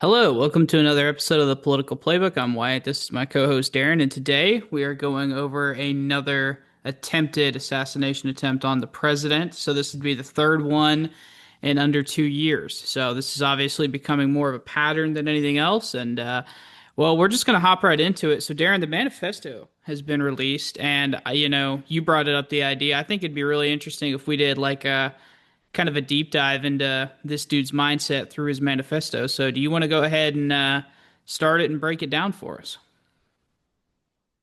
Hello, welcome to another episode of the Political Playbook. I'm Wyatt. This is my co-host Darren, and today we are going over another attempted assassination attempt on the president. So this would be the third one in under 2 years. So this is obviously becoming more of a pattern than anything else. And well, we're just going to hop right into it. So Darren, the manifesto has been released, and you brought it up the idea. I think it'd be really interesting if we did like a kind of a deep dive into this dude's mindset through his manifesto. So, do you want to go ahead and start it and break it down for us?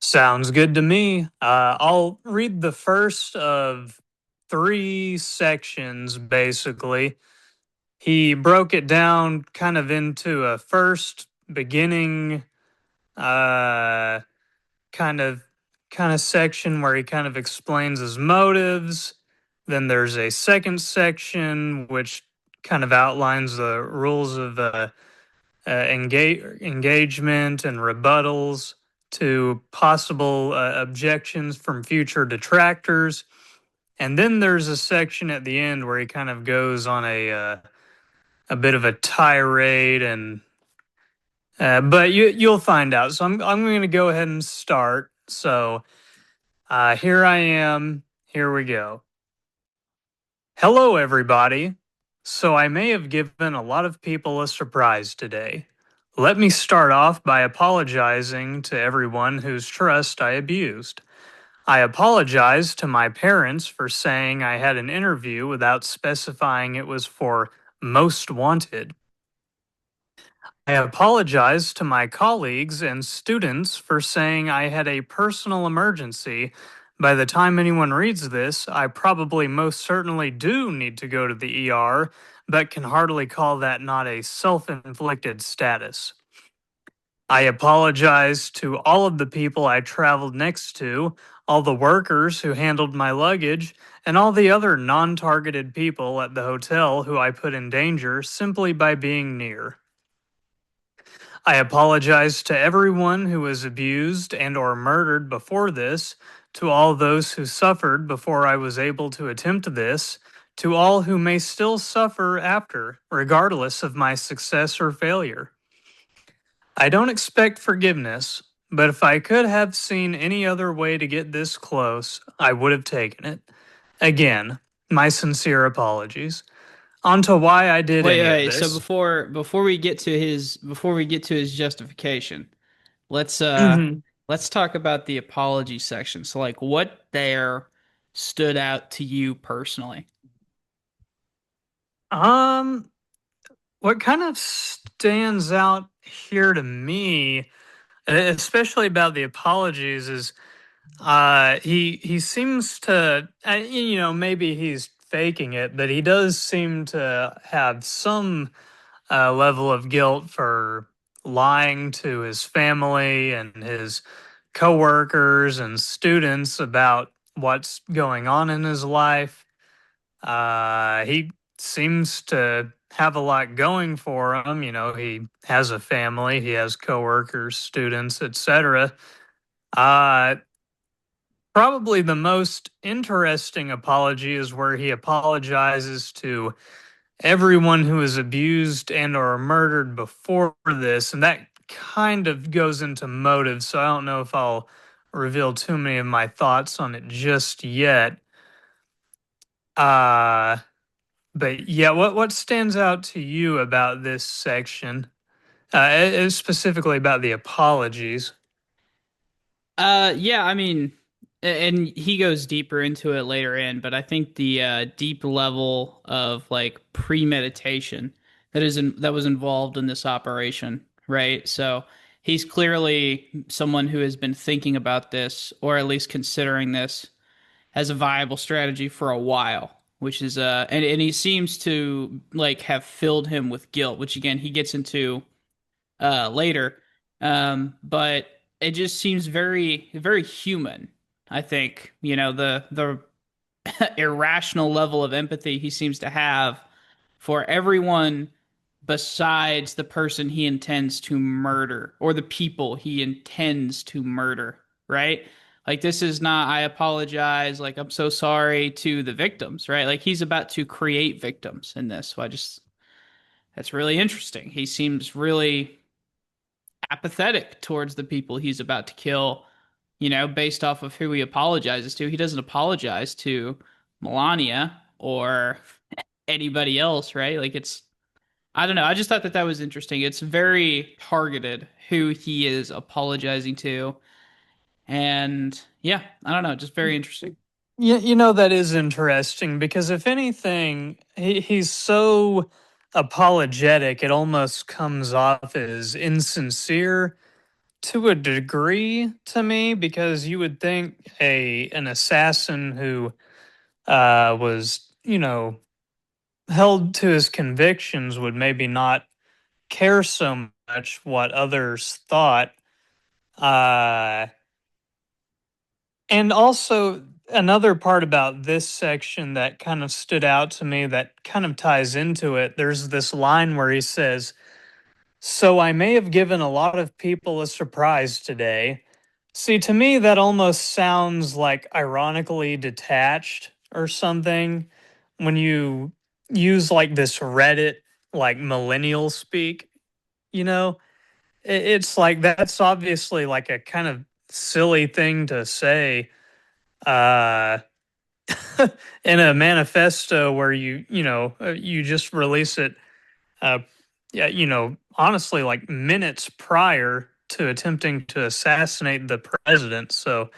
Sounds good to me. I'll read the first of three sections, basically. He broke it down kind of into a first beginning uh, kind of kind of section where he kind of explains his motives. Then there's a second section which kind of outlines the rules of engagement and rebuttals to possible objections from future detractors. And then there's a section at the end where he kind of goes on a bit of a tirade, and but you'll find out. So I'm going to go ahead and start. So here I am. Here we go. Hello, everybody. So I may have given a lot of people a surprise today. Let me start off by apologizing to everyone whose trust I abused. I apologize to my parents for saying I had an interview without specifying it was for Most Wanted. I apologize to my colleagues and students for saying I had a personal emergency. By the time anyone reads this, I probably most certainly do need to go to the ER, but can hardly call that not a self inflicted status. I apologize to all of the people I traveled next to, all the workers who handled my luggage, and all the other non targeted people at the hotel who I put in danger simply by being near. I apologize to everyone who was abused and or murdered before this, to all those who suffered before I was able to attempt this, to all who may still suffer after, regardless of my success or failure. I don't expect forgiveness, but if I could have seen any other way to get this close, I would have taken it. Again, my sincere apologies. On to why I did Wait, any of wait. So this. before we get to his justification, let's uh Mhm. let's talk about the apology section. So, like, what there stood out to you personally? Um, what kind of stands out here to me, especially about the apologies, is he seems to maybe he's faking it, but he does seem to have some level of guilt for lying to his family and his coworkers and students about what's going on in his life. He seems to have a lot going for him. You know, he has a family, he has coworkers, students, etc. Uh, Probably the most interesting apology is where he apologizes to everyone who was abused and or murdered before this, and that kind of goes into motive. So I don't know if I'll reveal too many of my thoughts on it just yet. Uh But yeah, what stands out to you about this section, specifically about the apologies? Yeah, I mean, and he goes deeper into it later in, but I think the deep level of like premeditation that was involved in this operation, right? So he's clearly someone who has been thinking about this, or at least considering this as a viable strategy for a while, which is and he seems to like have filled him with guilt, which again he gets into later. But it just seems very, very human. I think the irrational level of empathy he seems to have for everyone besides the person he intends to murder or the people he intends to murder, right? Like this is not I apologize, like I'm so sorry to the victims, right? Like he's about to create victims in this. So That's really interesting. He seems really apathetic towards the people he's about to kill, based off of who he apologizes to. He doesn't apologize to Melania or anybody else, right? Like I don't know. I just thought that was interesting. It's very targeted who he is apologizing to. And yeah, I don't know, just very interesting. Yeah, you know, that is interesting because if anything, he's so apologetic, it almost comes off as insincere to a degree to me because you would think an assassin who was, held to his convictions would maybe not care so much what others thought. Uh, And also, another part about this section that kind of stood out to me that kind of ties into it, there's this line where he says, "So I may have given a lot of people a surprise today." See, to me, that almost sounds like ironically detached or something when you use like this Reddit, like millennial speak, you know? It's like that's obviously like a kind of silly thing to say uh in a manifesto where you just release it uh yeah, honestly like minutes prior to attempting to assassinate the president. So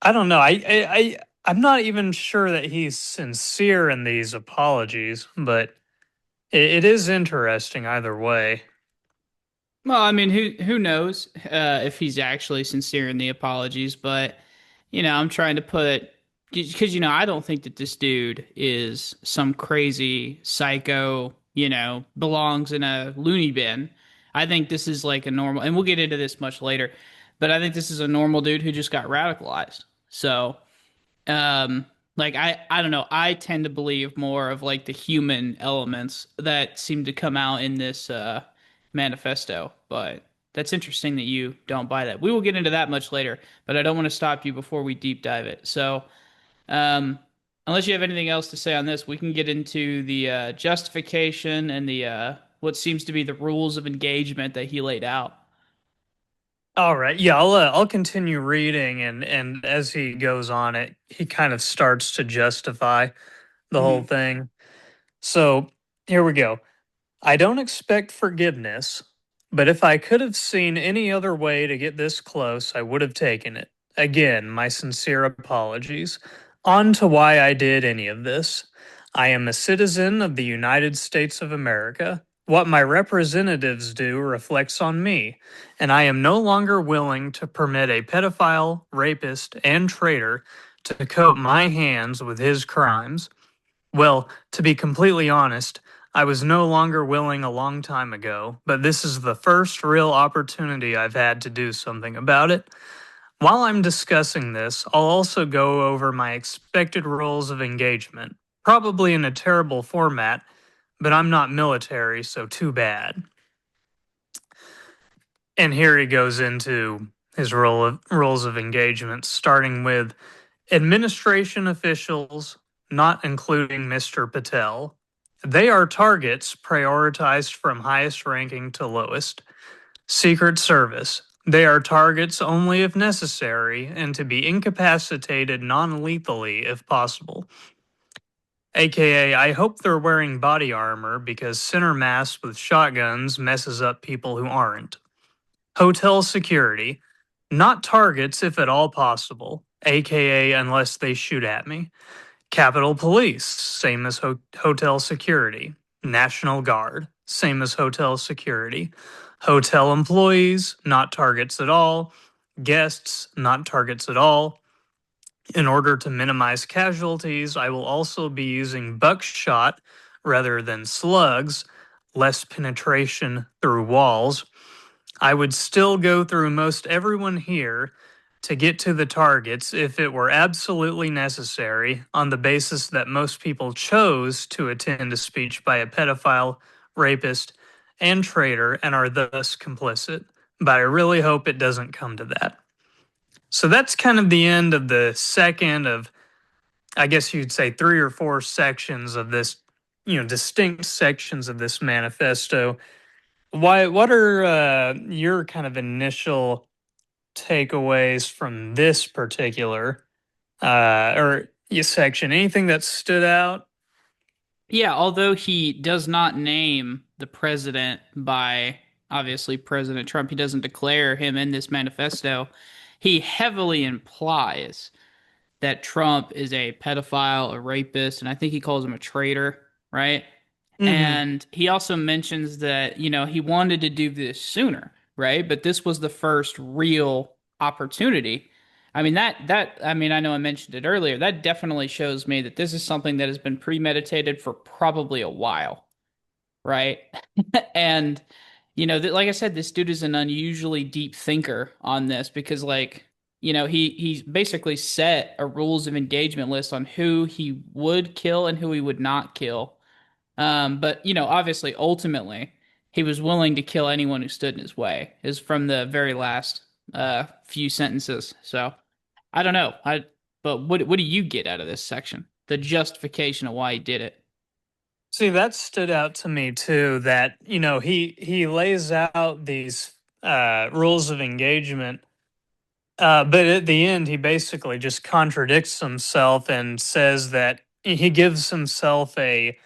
I don't know. I'm not even sure that he's sincere in these apologies, but it is interesting either way. Well, I mean, who knows if he's actually sincere in the apologies, but I'm trying to put because I don't think that this dude is some crazy psycho, belongs in a loony bin. I think this is like a normal, and we'll get into this much later, but I think this is a normal dude who just got radicalized. So, like I don't know, I tend to believe more of like the human elements that seem to come out in this manifesto, but that's interesting that you don't buy that. We will get into that much later, but I don't want to stop you before we deep dive it. So um unless you have anything else to say on this, we can get into the justification and the what seems to be the rules of engagement that he laid out. All right. Yeah, I'll continue reading, and as he goes on it, he kind of starts to justify the whole Hmm. thing. So, here we go. I don't expect forgiveness, but if I could have seen any other way to get this close, I would have taken it. Again, my sincere apologies. On to why I did any of this. I am a citizen of the United States of America. What my representatives do reflects on me, and I am no longer willing to permit a pedophile, rapist, and traitor to coat my hands with his crimes. Well, to be completely honest, I was no longer willing a long time ago, but this is the first real opportunity I've had to do something about it. While I'm discussing this, I'll also go over my expected rules of engagement, probably in a terrible format, but I'm not military, so too bad. And here he goes into his rules of engagement, starting with administration officials, not including Mr. Patel. They are targets prioritized from highest ranking to lowest. Secret Service. They are targets only if necessary and to be incapacitated non lethally if possible. AKA, I hope they're wearing body armor because center mass with shotguns messes up people who aren't. Hotel security. Not targets if at all possible, AKA, unless they shoot at me. Capitol Police, same as hotel security. National Guard, same as hotel security. Hotel employees, not targets at all. Guests, not targets at all. In order to minimize casualties, I will also be using buckshot rather than slugs, less penetration through walls. I would still go through most everyone here to get to the targets if it were absolutely necessary, on the basis that most people chose to attend a speech by a pedophile, rapist, and traitor and are thus complicit. But I really hope it doesn't come to that. So that's kind of the end of the second of, I guess you'd say, three or four sections of this, distinct sections of this manifesto. What are your kind of initial takeaways from this particular section? Anything that stood out? Yeah, although he does not name the president by obviously President Trump, he doesn't declare him in this manifesto. He heavily implies that Trump is a pedophile, a rapist, and I think he calls him a traitor, right? Hmm. And he also mentions that, he wanted to do this sooner, right? But this was the first real opportunity. I mean, I know I mentioned it earlier. That definitely shows me that this is something that has been premeditated for probably a while, right? And, like I said, this dude is an unusually deep thinker on this because, like, he's basically set a rules of engagement list on who he would kill and who he would not kill, but obviously, ultimately, he was willing to kill anyone who stood in his way. Is from the very last few sentences. So I don't know. But what do you get out of this section? The justification of why he did it. See, that stood out to me too. That he lays out these rules of engagement, but at the end he basically just contradicts himself and says that he gives himself a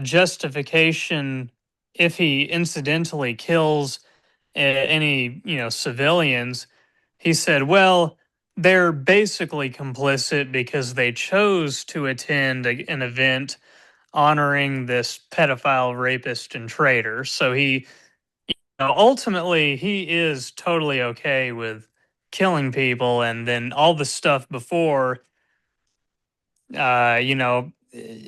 justification if he incidentally kills any civilians. He said, well, they're basically complicit because they chose to attend an event honoring this pedophile, rapist, and traitor. So ultimately, he is totally okay with killing people, and then all the stuff before, uh, you know,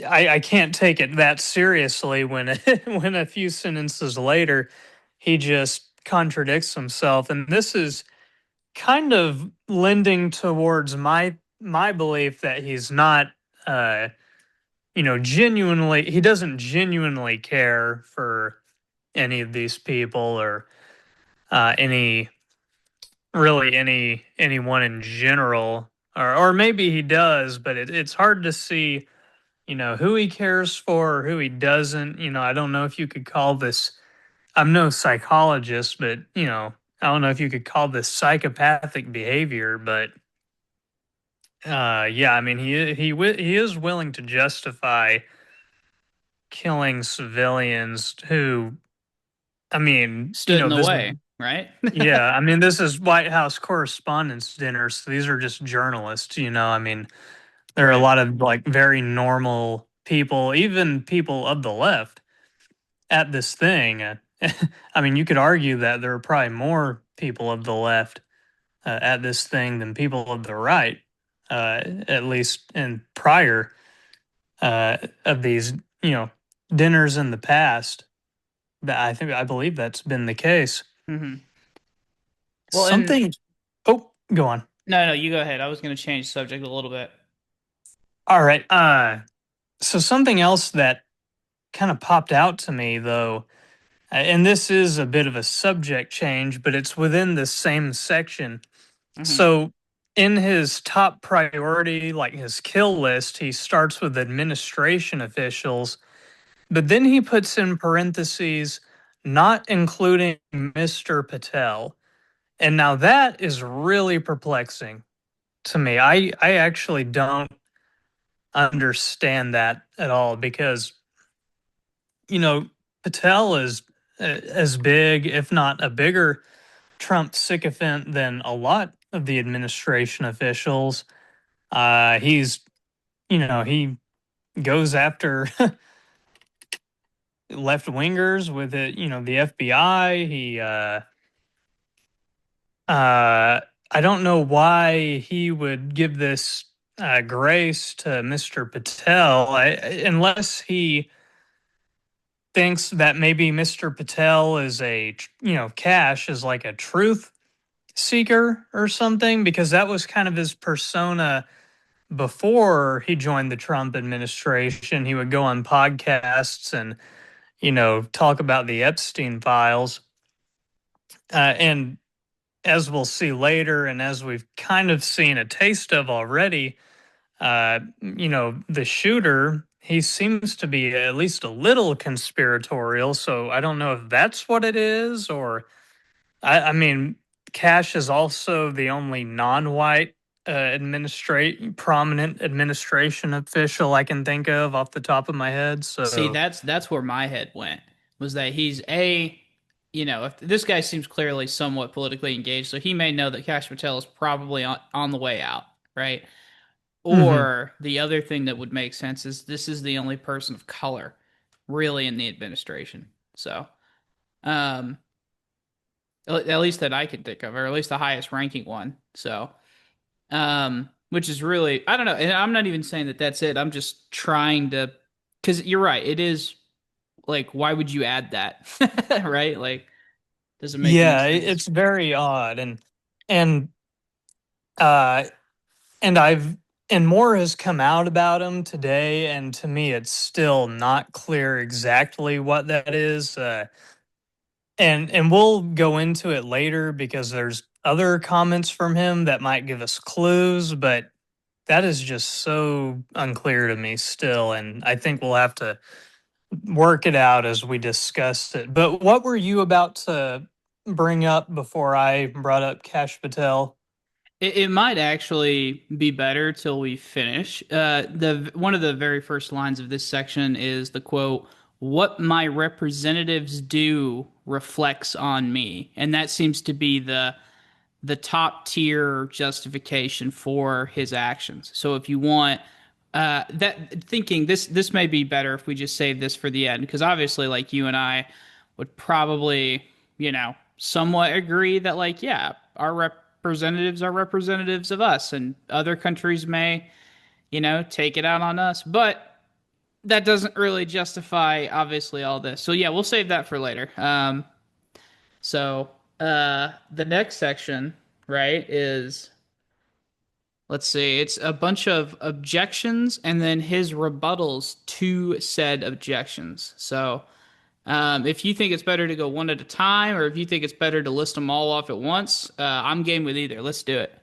I can't take it that seriously when when a few sentences later he just contradicts himself, and this is kind of lending towards my belief that he's not uh genuinely, he doesn't genuinely care for any of these people or any really anyone in general, or maybe he does, but it's hard to see who he cares for or who he doesn't. I don't know if you could call this, I'm no psychologist, but I don't know if you could call this psychopathic behavior, but yeah, I mean he is willing to justify killing civilians who, I mean, Stood in the this, way, right? yeah, I mean, this is White House Correspondents Dinner, so these are just journalists, I mean, there are a Right. lot of like very normal people, even people of the left at this thing. I mean, you could argue that there are probably more people of the left at this thing than people of the right, at least in prior of these, you know, dinners in the past. That I believe that's been the case. Hmm. Well, and Something. Oh, go on. no, you go ahead. I was going to change the subject a little bit. All right. So something else that kind of popped out to me though, and this is a bit of a subject change, but it's within the same section. Hmm. So in his top priority, like his kill list, he starts with administration officials, but then he puts in parentheses, not including Mr. Patel. And now that is really perplexing to me. I actually don't understand that at all because Patel is as big, if not a bigger Trump sycophant than a lot of the administration officials. He's he goes after left wingers with it. The FBI. I don't know why he would give this grace to Mr. Patel, unless he thinks that maybe Mr. Patel is Cash is like a truth seeker or something, because that was kind of his persona before he joined the Trump administration. He would go on podcasts and, talk about the Epstein files. And as we'll see later, and as we've kind of seen a taste of already, the shooter, he seems to be at least a little conspiratorial. So I don't know if that's what it is, or I mean, Cash is also the only non-white administrate prominent administration official I can think of off the top of my head. See, So that's where my head went, was that he's a, if this guy seems clearly somewhat politically engaged, so he may know that Kash Patel is probably on the way out, right? mhm. Or the other thing that would make sense is this is the only person of color really in the administration. So, um, at least that I can think of, or at least the highest ranking one. So, which is really, I don't know. And I'm not even saying that that's it. I'm just trying to, because you're right. It is like, why would you add that? Right? Like, doesn't make any Yeah, sense. it's very odd, and uh, and I've and more has come out about him today, and to me, it's still not clear exactly what that is. And we'll go into it later because there's other comments from him that might give us clues, but that is just so unclear to me still, and I think we'll have to work it out as we discuss it. But what were you about to bring up before I brought up Cash Patel? It might actually be better till we finish. The one of the very first lines of this section is the quote, "What my representatives do reflects on me," and that seems to be the top tier justification for his actions. So if you want that thinking this may be better if we just save this for the end because obviously like you and I would probably, somewhat agree that like yeah, our representatives are representatives of us and other countries may, take it out on us, but that doesn't really justify obviously all this. So yeah, we'll save that for later. So the next section, right, is let's see, it's a bunch of objections and then his rebuttals to said objections. So if you think it's better to go one at a time, or if you think it's better to list them all off at once, I'm game with either. Let's do it.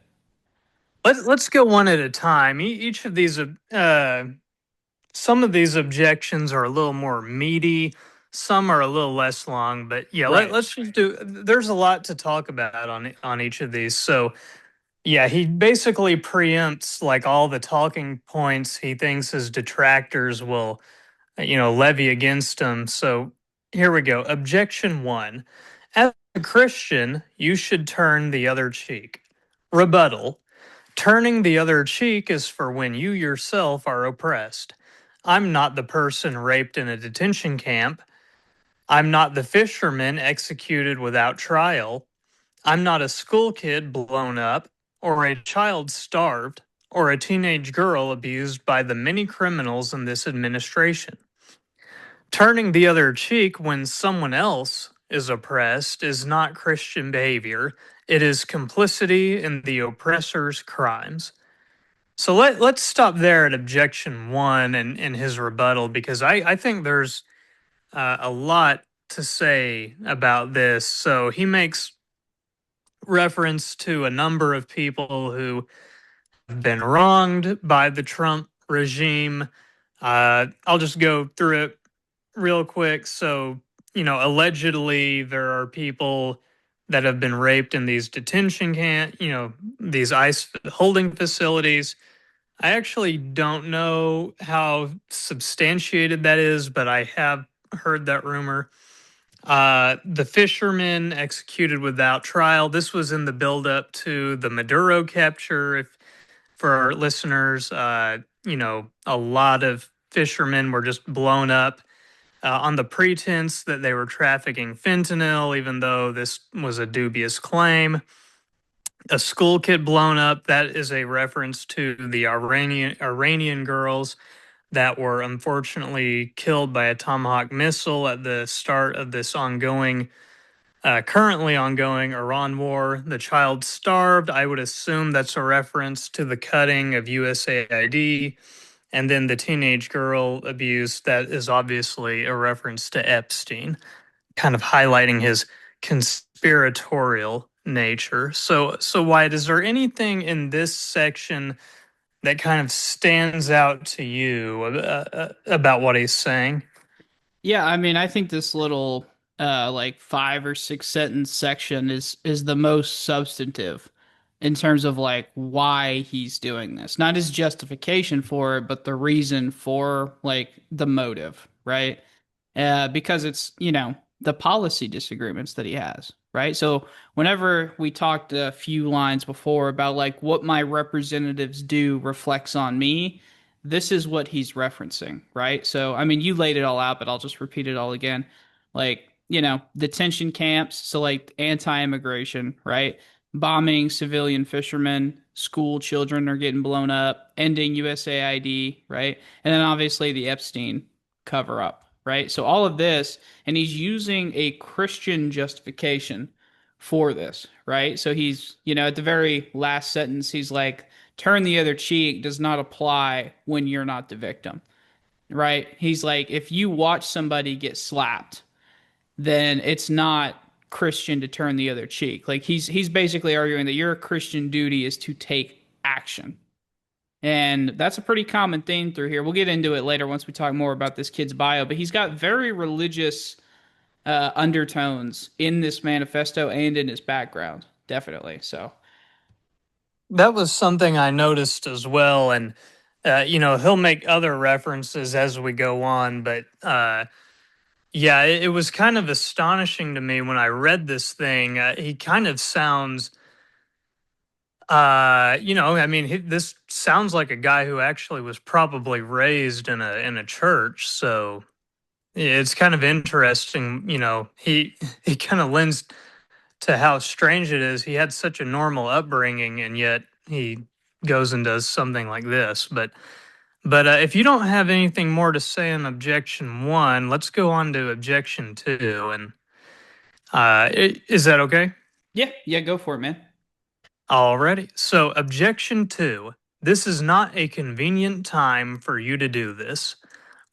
Let's go one at a time. Each of these, some of these objections are a little more meaty, some are a little less long. But yeah, Right. let's just do. There's a lot to talk about on each of these. So yeah, he basically preempts like all the talking points he thinks his detractors will, levy against him. So here we go. Objection one: as a Christian, you should turn the other cheek. Rebuttal: turning the other cheek is for when you yourself are oppressed. I'm not the person raped in a detention camp. I'm not the fisherman executed without trial. I'm not a school kid blown up, or a child starved, or a teenage girl abused by the many criminals in this administration. Turning the other cheek when someone else is oppressed is not Christian behavior. It is complicity in the oppressor's crimes. So let's stop there at objection one and his rebuttal because I think there's a lot to say about this. So he makes reference to a number of people who have been wronged by the Trump regime. I'll just go through it real quick. So, allegedly there are people that have been raped in these detention camp, these ICE holding facilities. I actually don't know how substantiated that is, but I have heard that rumor. The fisherman executed without trial. This was in the buildup to the Maduro capture. If for our listeners, a lot of fishermen were just blown up on the pretense that they were trafficking fentanyl, even though this was a dubious claim. A school kid blown up. That is a reference to the Iranian girls that were unfortunately killed by a Tomahawk missile at the start of this currently ongoing Iran war. The child starved. I would assume that's a reference to the cutting of USAID. And then the teenage girl abuse, that is obviously a reference to Epstein, kind of highlighting his conspiratorial nature. So Wyatt, is there anything in this section that kind of stands out to you about what he's saying? Yeah, I mean, I think this little like 5 or 6 sentence section is the most substantive in terms of like why he's doing this. Not his justification for it, but the reason for like the motive, right? Because it's, the policy disagreements that he has, right? So whenever we talked a few lines before about like what my representatives do reflects on me, this is what he's referencing, right? So, I mean, you laid it all out, but I'll just repeat it all again. Like, detention camps, so like anti-immigration, right? Bombing civilian fishermen, school children are getting blown up, ending USAID, right? And then obviously the Epstein cover up, right? So all of this, and he's using a Christian justification for this, right? So he's, at the very last sentence, he's like, turn the other cheek does not apply when you're not the victim, right? He's like, if you watch somebody get slapped, then it's not Christian to turn the other cheek. Like he's basically arguing that your Christian duty is to take action. And that's a pretty common theme through here. We'll get into it later once we talk more about this kid's bio, but he's got very religious undertones in this manifesto and in his background, definitely. So, That was something I noticed as well, and he'll make other references as we go on, but yeah, it was kind of astonishing to me when I read this thing. He kind of sounds, I mean, this sounds like a guy who actually was probably raised in a church, so it's kind of interesting. He kind of lends to how strange it is. He had such a normal upbringing, and yet he goes and does something like this. But if you don't have anything more to say on objection one, let's go on to objection two. And is that okay? yeah, yeah, go for it, man. Alrighty. So objection two. This is not a convenient time for you to do this.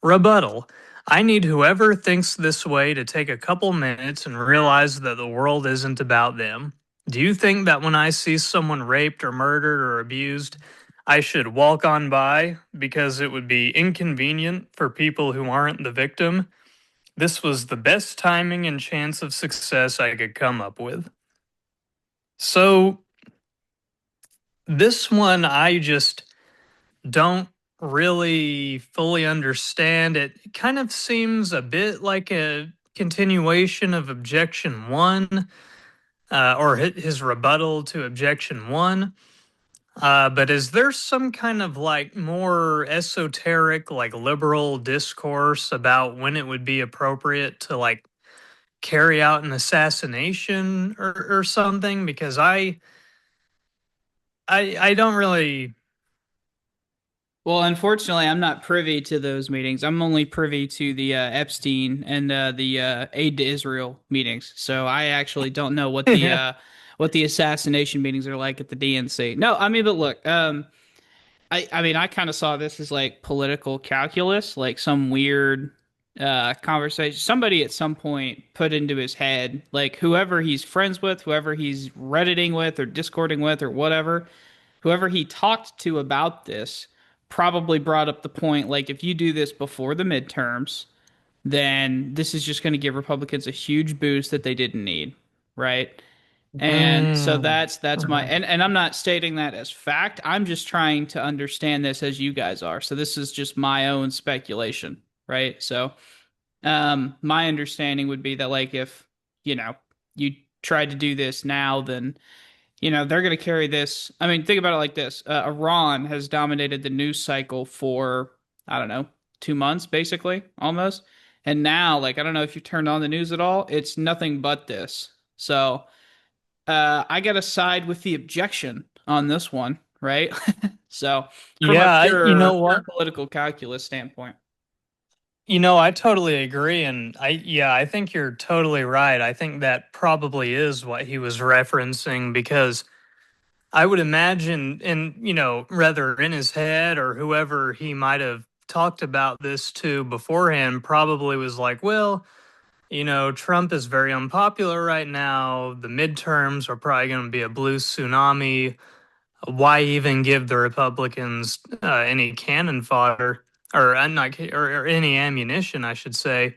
Rebuttal. I need whoever thinks this way to take a couple minutes and realize that the world isn't about them. Do you think that when I see someone raped or murdered or abused, I should walk on by because it would be inconvenient for people who aren't the victim? This was the best timing and chance of success I could come up with. So, this one I just don't really fully understand. It kind of seems a bit like a continuation of objection one, or his rebuttal to objection one. But is there some kind of like more esoteric, like liberal discourse about when it would be appropriate to like carry out an assassination or something? Because I don't really. Well, unfortunately, I'm not privy to those meetings. I'm only privy to the Epstein and the aid to Israel meetings. So I actually don't know what the assassination meetings are like at the DNC. No, I mean, but look, I mean, I kind of saw this as like political calculus, like some weird conversation. Somebody at some point put into his head, like whoever he's friends with, whoever he's redditing with or discording with or whatever, whoever he talked to about this probably brought up the point like if you do this before the midterms, then this is just going to give Republicans a huge boost that they didn't need, right? And so Mm, that's my and I'm not stating that as fact. I'm just trying to understand this as you guys are. So this is just my own speculation, right? So my understanding would be that like if, you know, you tried to do this now, then they're going to carry this. I mean, think about it like this. Iran has dominated the news cycle for, I don't know, 2 months, basically, almost. And now, like, I don't know if you turned on the news at all, it's nothing but this. So I got to side with the objection on this one, right? So from a yeah, you know pure what? political calculus standpoint. I totally agree, and I think you're totally right. I think that probably is what he was referencing because I would imagine, rather in his head or whoever he might have talked about this to beforehand, probably was like, well, Trump is very unpopular right now. The midterms are probably going to be a blue tsunami. why even give the Republicans any cannon fodder or, not, or any ammunition, I should say.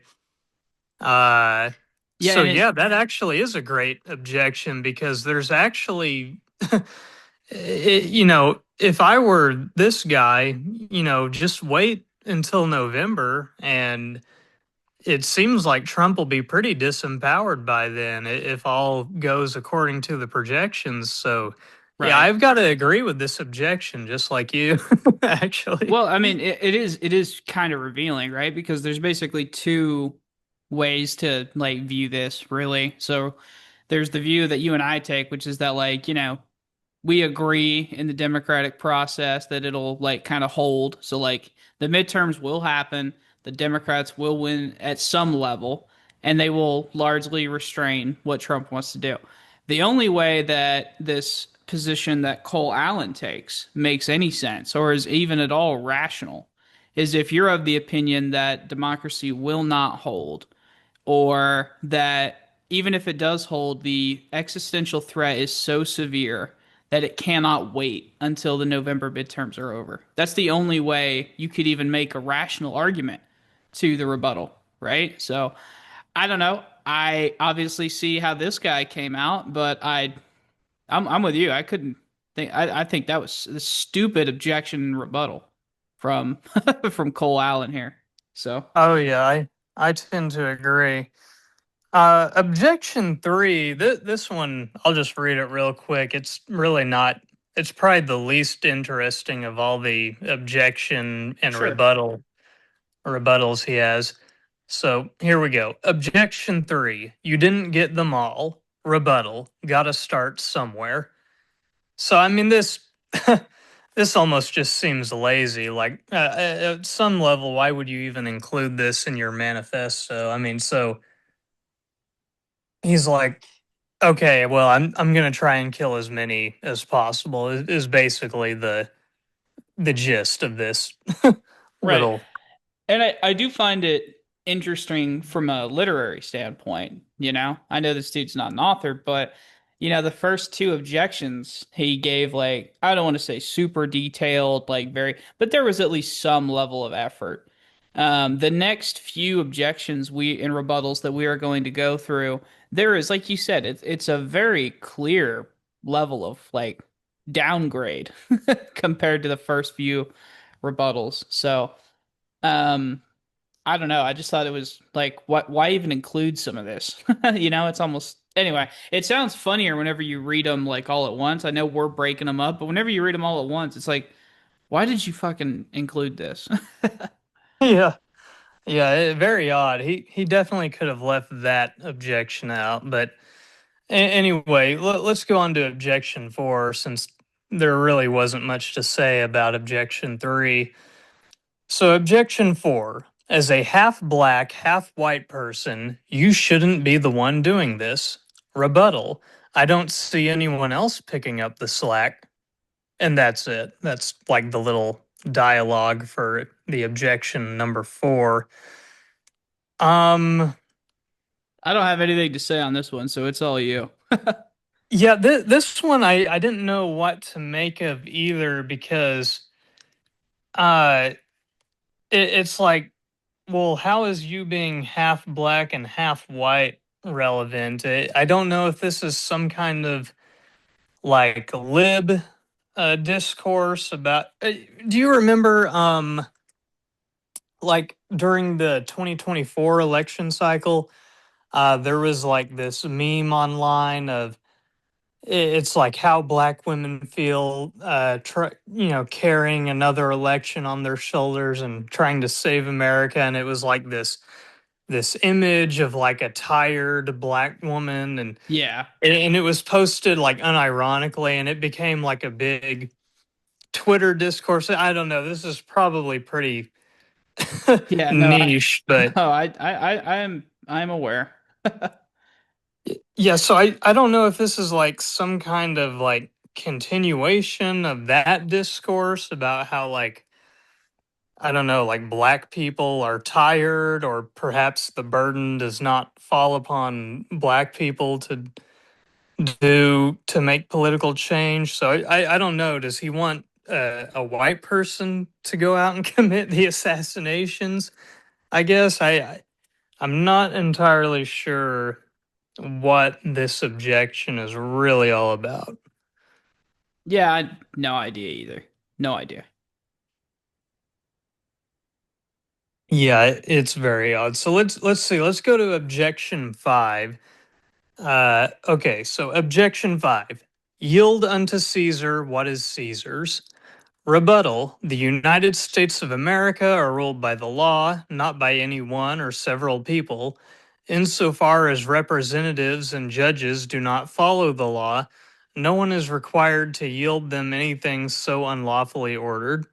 Uh, Yeah, so and it yeah, that actually is a great objection because there's actually, if I were this guy, just wait until November, and it seems like Trump will be pretty disempowered by then if all goes according to the projections. So, yeah, right. I've got to agree with this objection, just like you, actually. Well, I mean, it is kind of revealing, right? Because there's basically two ways to like view this, really. So there's the view that you and I take, which is that like, we agree in the democratic process that it'll like kind of hold. So like the midterms will happen, the Democrats will win at some level, and they will largely restrain what Trump wants to do. The only way that this position that Cole Allen takes makes any sense or is even at all rational is if you're of the opinion that democracy will not hold, or that even if it does hold, the existential threat is so severe that it cannot wait until the November midterms are over. That's the only way you could even make a rational argument to the rebuttal, right? So I don't know. I obviously see how this guy came out, but I'm with you. I couldn't think. I think that was a stupid objection and rebuttal from from Cole Allen here. So Oh yeah, I tend to agree. Objection three. This one, I'll just read it real quick. It's really not. It's probably the least interesting of all the objection and sure. rebuttals he has. So here we go. Objection three. You didn't get them all. Rebuttal. Got to start somewhere. So I mean this. This almost just seems lazy. Like at some level, why would you even include this in your manifesto? I mean, so he's like, okay, well, I'm gonna try and kill as many as possible. Is basically the gist of this Right. little. And I do find it interesting from a literary standpoint. I know this dude's not an author, but the first two objections he gave, like, I don't want to say super detailed, like very, but there was at least some level of effort. The next few objections we and rebuttals that we are going to go through, there is, like you said, it's a very clear level of like downgrade compared to the first few rebuttals. So. Um, I don't know. I just thought it was like, what? Why even include some of this? It's almost anyway. It sounds funnier whenever you read them like all at once. I know we're breaking them up, but whenever you read them all at once, it's like, why did you fucking include this? Yeah, yeah, very odd. He definitely could have left that objection out. But anyway, let's go on to objection four, since there really wasn't much to say about objection three. So, objection four. As a half black, half white person, you shouldn't be the one doing this. Rebuttal. I don't see anyone else picking up the slack. And that's it. That's like the little dialogue for the objection number four. Um, I don't have anything to say on this one, so it's all you. yeah, this one I didn't know what to make of either because uh it's like, well, how is you being half black and half white relevant? I don't know if this is some kind of like lib discourse about. Do you remember, like during the 2024 election cycle, there was like this meme online of it's like how black women feel, carrying another election on their shoulders and trying to save America, and it was like this image of like a tired black woman, Yeah. and it was posted like unironically, and it became like a big Twitter discourse. I don't know, this is probably pretty Yeah, no, niche, but no, I'm aware. yeah, so I don't know if this is like some kind of like continuation of that discourse about how, like, I don't know, like black people are tired, or perhaps the burden does not fall upon black people to do to make political change. So I don't know. Does he want a white person to go out and commit the assassinations? I guess I'm not entirely sure what this objection is really all about. Yeah, no idea either. No idea. Yeah, it's very odd. So let's see. Let's go to objection 5. Okay, so objection 5. Yield unto Caesar what is Caesar's. Rebuttal: the United States of America are ruled by the law, not by any one or several people. Insofar as representatives and judges do not follow the law, no one is required to yield them anything so unlawfully ordered.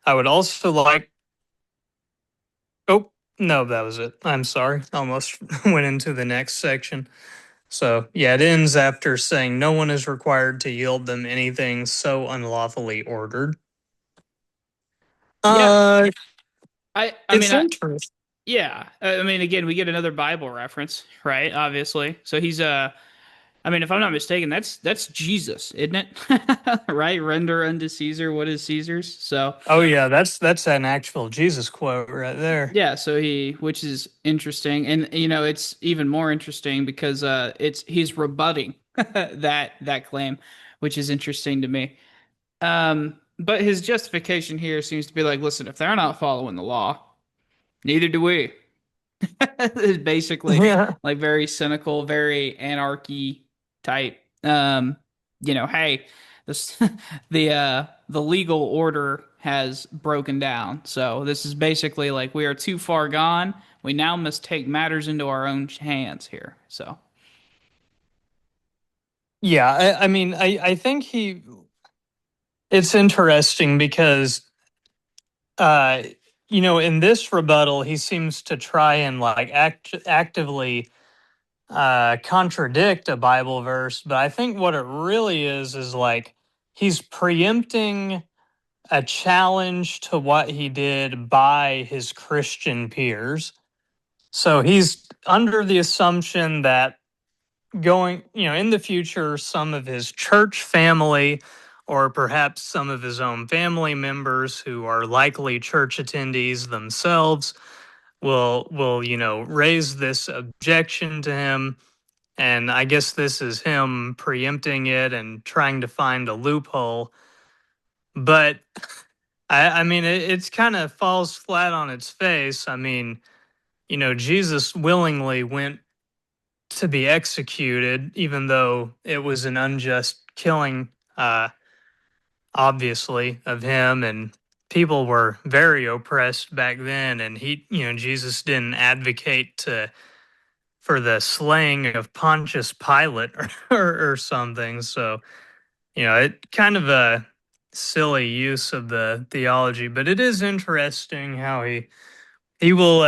I would also like. Oh, no, that was it. I'm sorry. Almost went into the next section. So, yeah, it ends after saying no one is required to yield them anything so unlawfully ordered. Yeah, Uh, I it's mean interesting. yeah. I mean again, we get another Bible reference, right? Obviously. So he's I mean if I'm not mistaken, that's Jesus, isn't it? Right? Render unto Caesar what is Caesar's. So, Oh yeah, that's an actual Jesus quote right there. yeah, so which is interesting, and it's even more interesting because it's he's rebutting that claim, which is interesting to me. But his justification here seems to be like, listen, if they're not following the law, neither do we. It's basically Yeah. like very cynical, very anarchy type. Hey, this the legal order has broken down. So this is basically like we are too far gone. We now must take matters into our own hands here. So Yeah, I mean, I think it's interesting because, uh, in this rebuttal, he seems to try and like actively contradict a Bible verse, but I think what it really is like he's preempting a challenge to what he did by his Christian peers. So he's under the assumption that going, in the future, some of his church family or perhaps some of his own family members who are likely church attendees themselves will raise this objection to him, and I guess this is him preempting it and trying to find a loophole. But I mean, it's kind of falls flat on its face. I mean, Jesus willingly went to be executed, even though it was an unjust killing, obviously, of him. And people were very oppressed back then. And Jesus didn't advocate for the slaying of Pontius Pilate or something. So, it kind of a silly use of the theology, but it is interesting how he will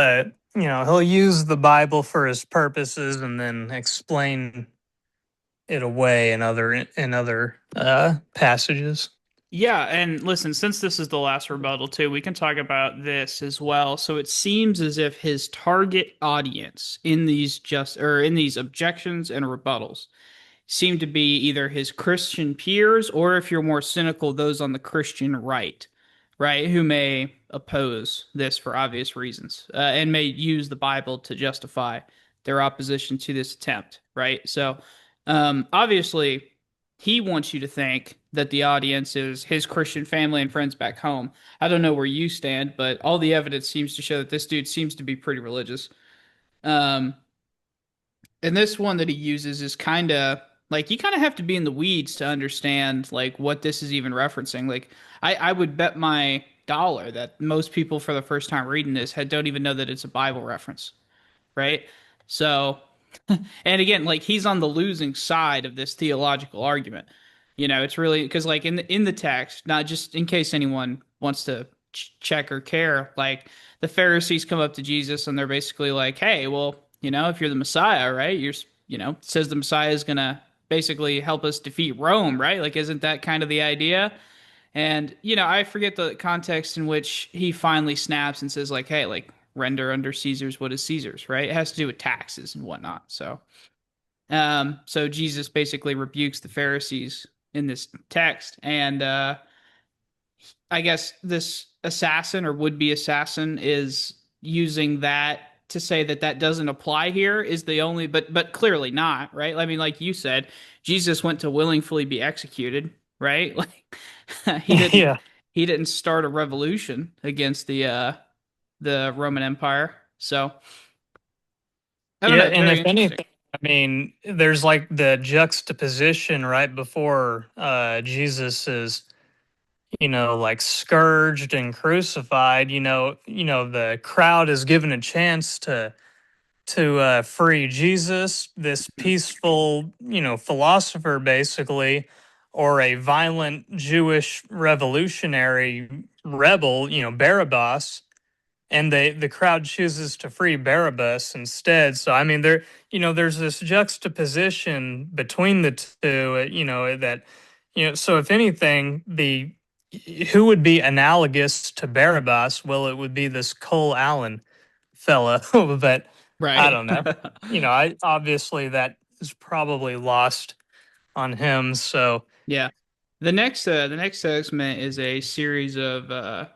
he'll use the Bible for his purposes and then explain it away in other passages. yeah, and listen, since this is the last rebuttal too, we can talk about this as well. So it seems as if his target audience in these objections and rebuttals seem to be either his Christian peers or, if you're more cynical, those on the Christian right, who may oppose this for obvious reasons, and may use the Bible to justify their opposition to this attempt, right? So, obviously, he wants you to think that the audience is his Christian family and friends back home. I don't know where you stand, but all the evidence seems to show that this dude seems to be pretty religious. Um, and this one that he uses is kind of like you kind of have to be in the weeds to understand like what this is even referencing. Like I would bet my dollar that most people for the first time reading this don't even know that it's a Bible reference, right? So, and again, like he's on the losing side of this theological argument. It's really because like in the text, not just in case anyone wants to check or care, like the Pharisees come up to Jesus and they're basically like, "Hey, well, if you're the Messiah, right? It says the Messiah is gonna basically help us defeat Rome, right? Like, isn't that kind of the idea?" And I forget the context in which he finally snaps and says like, "Hey, like render under Caesar's what is Caesar's," right? It has to do with taxes and whatnot. So So Jesus basically rebukes the Pharisees in this text, and I guess this assassin or would-be assassin is using that to say that that doesn't apply here is the only, but clearly not, right? I mean, like you said, Jesus went to willingly be executed, right? Like he didn't Yeah. he didn't start a revolution against the Roman Empire. So I don't Yeah, know, it's and very if interesting. anything, I mean, there's like the juxtaposition right before Jesus is, like scourged and crucified. The crowd is given a chance to free Jesus, this peaceful, philosopher basically, or a violent Jewish revolutionary rebel, Barabbas, and the crowd chooses to free Barabbas instead. So I mean, there's this juxtaposition between the two. So if anything, the who would be analogous to Barabbas? Well, it would be this Cole Allen fella, but I Right. don't know. I obviously that is probably lost on him. So Yeah. The next segment is a series of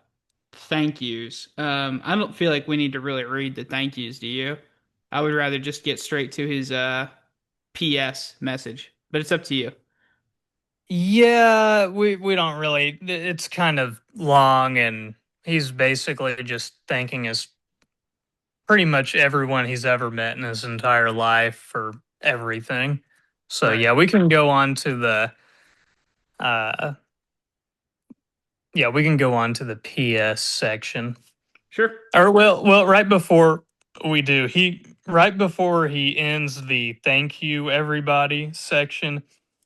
thank yous. I don't feel like we need to really read the thank yous, do you? I would rather just get straight to his PS message, but it's up to you. yeah, we don't really. It's kind of long, and he's basically just thanking his pretty much everyone he's ever met in his entire life for everything. So Right. yeah, we can go on to the uh we can go on to the PS section. Sure. Or well, right before we do, right before he ends the thank you everybody section,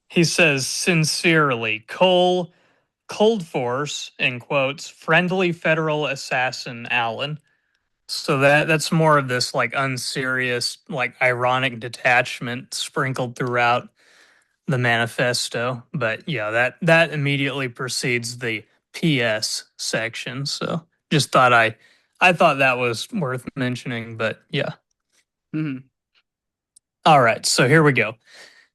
he says sincerely, Cole Cold Force in quotes, friendly federal assassin Allen. So that's more of this like unserious, like ironic detachment sprinkled throughout the manifesto. But yeah, that immediately precedes the PS section. So just I thought that was worth mentioning. But yeah. Hmm. All right, so here we go.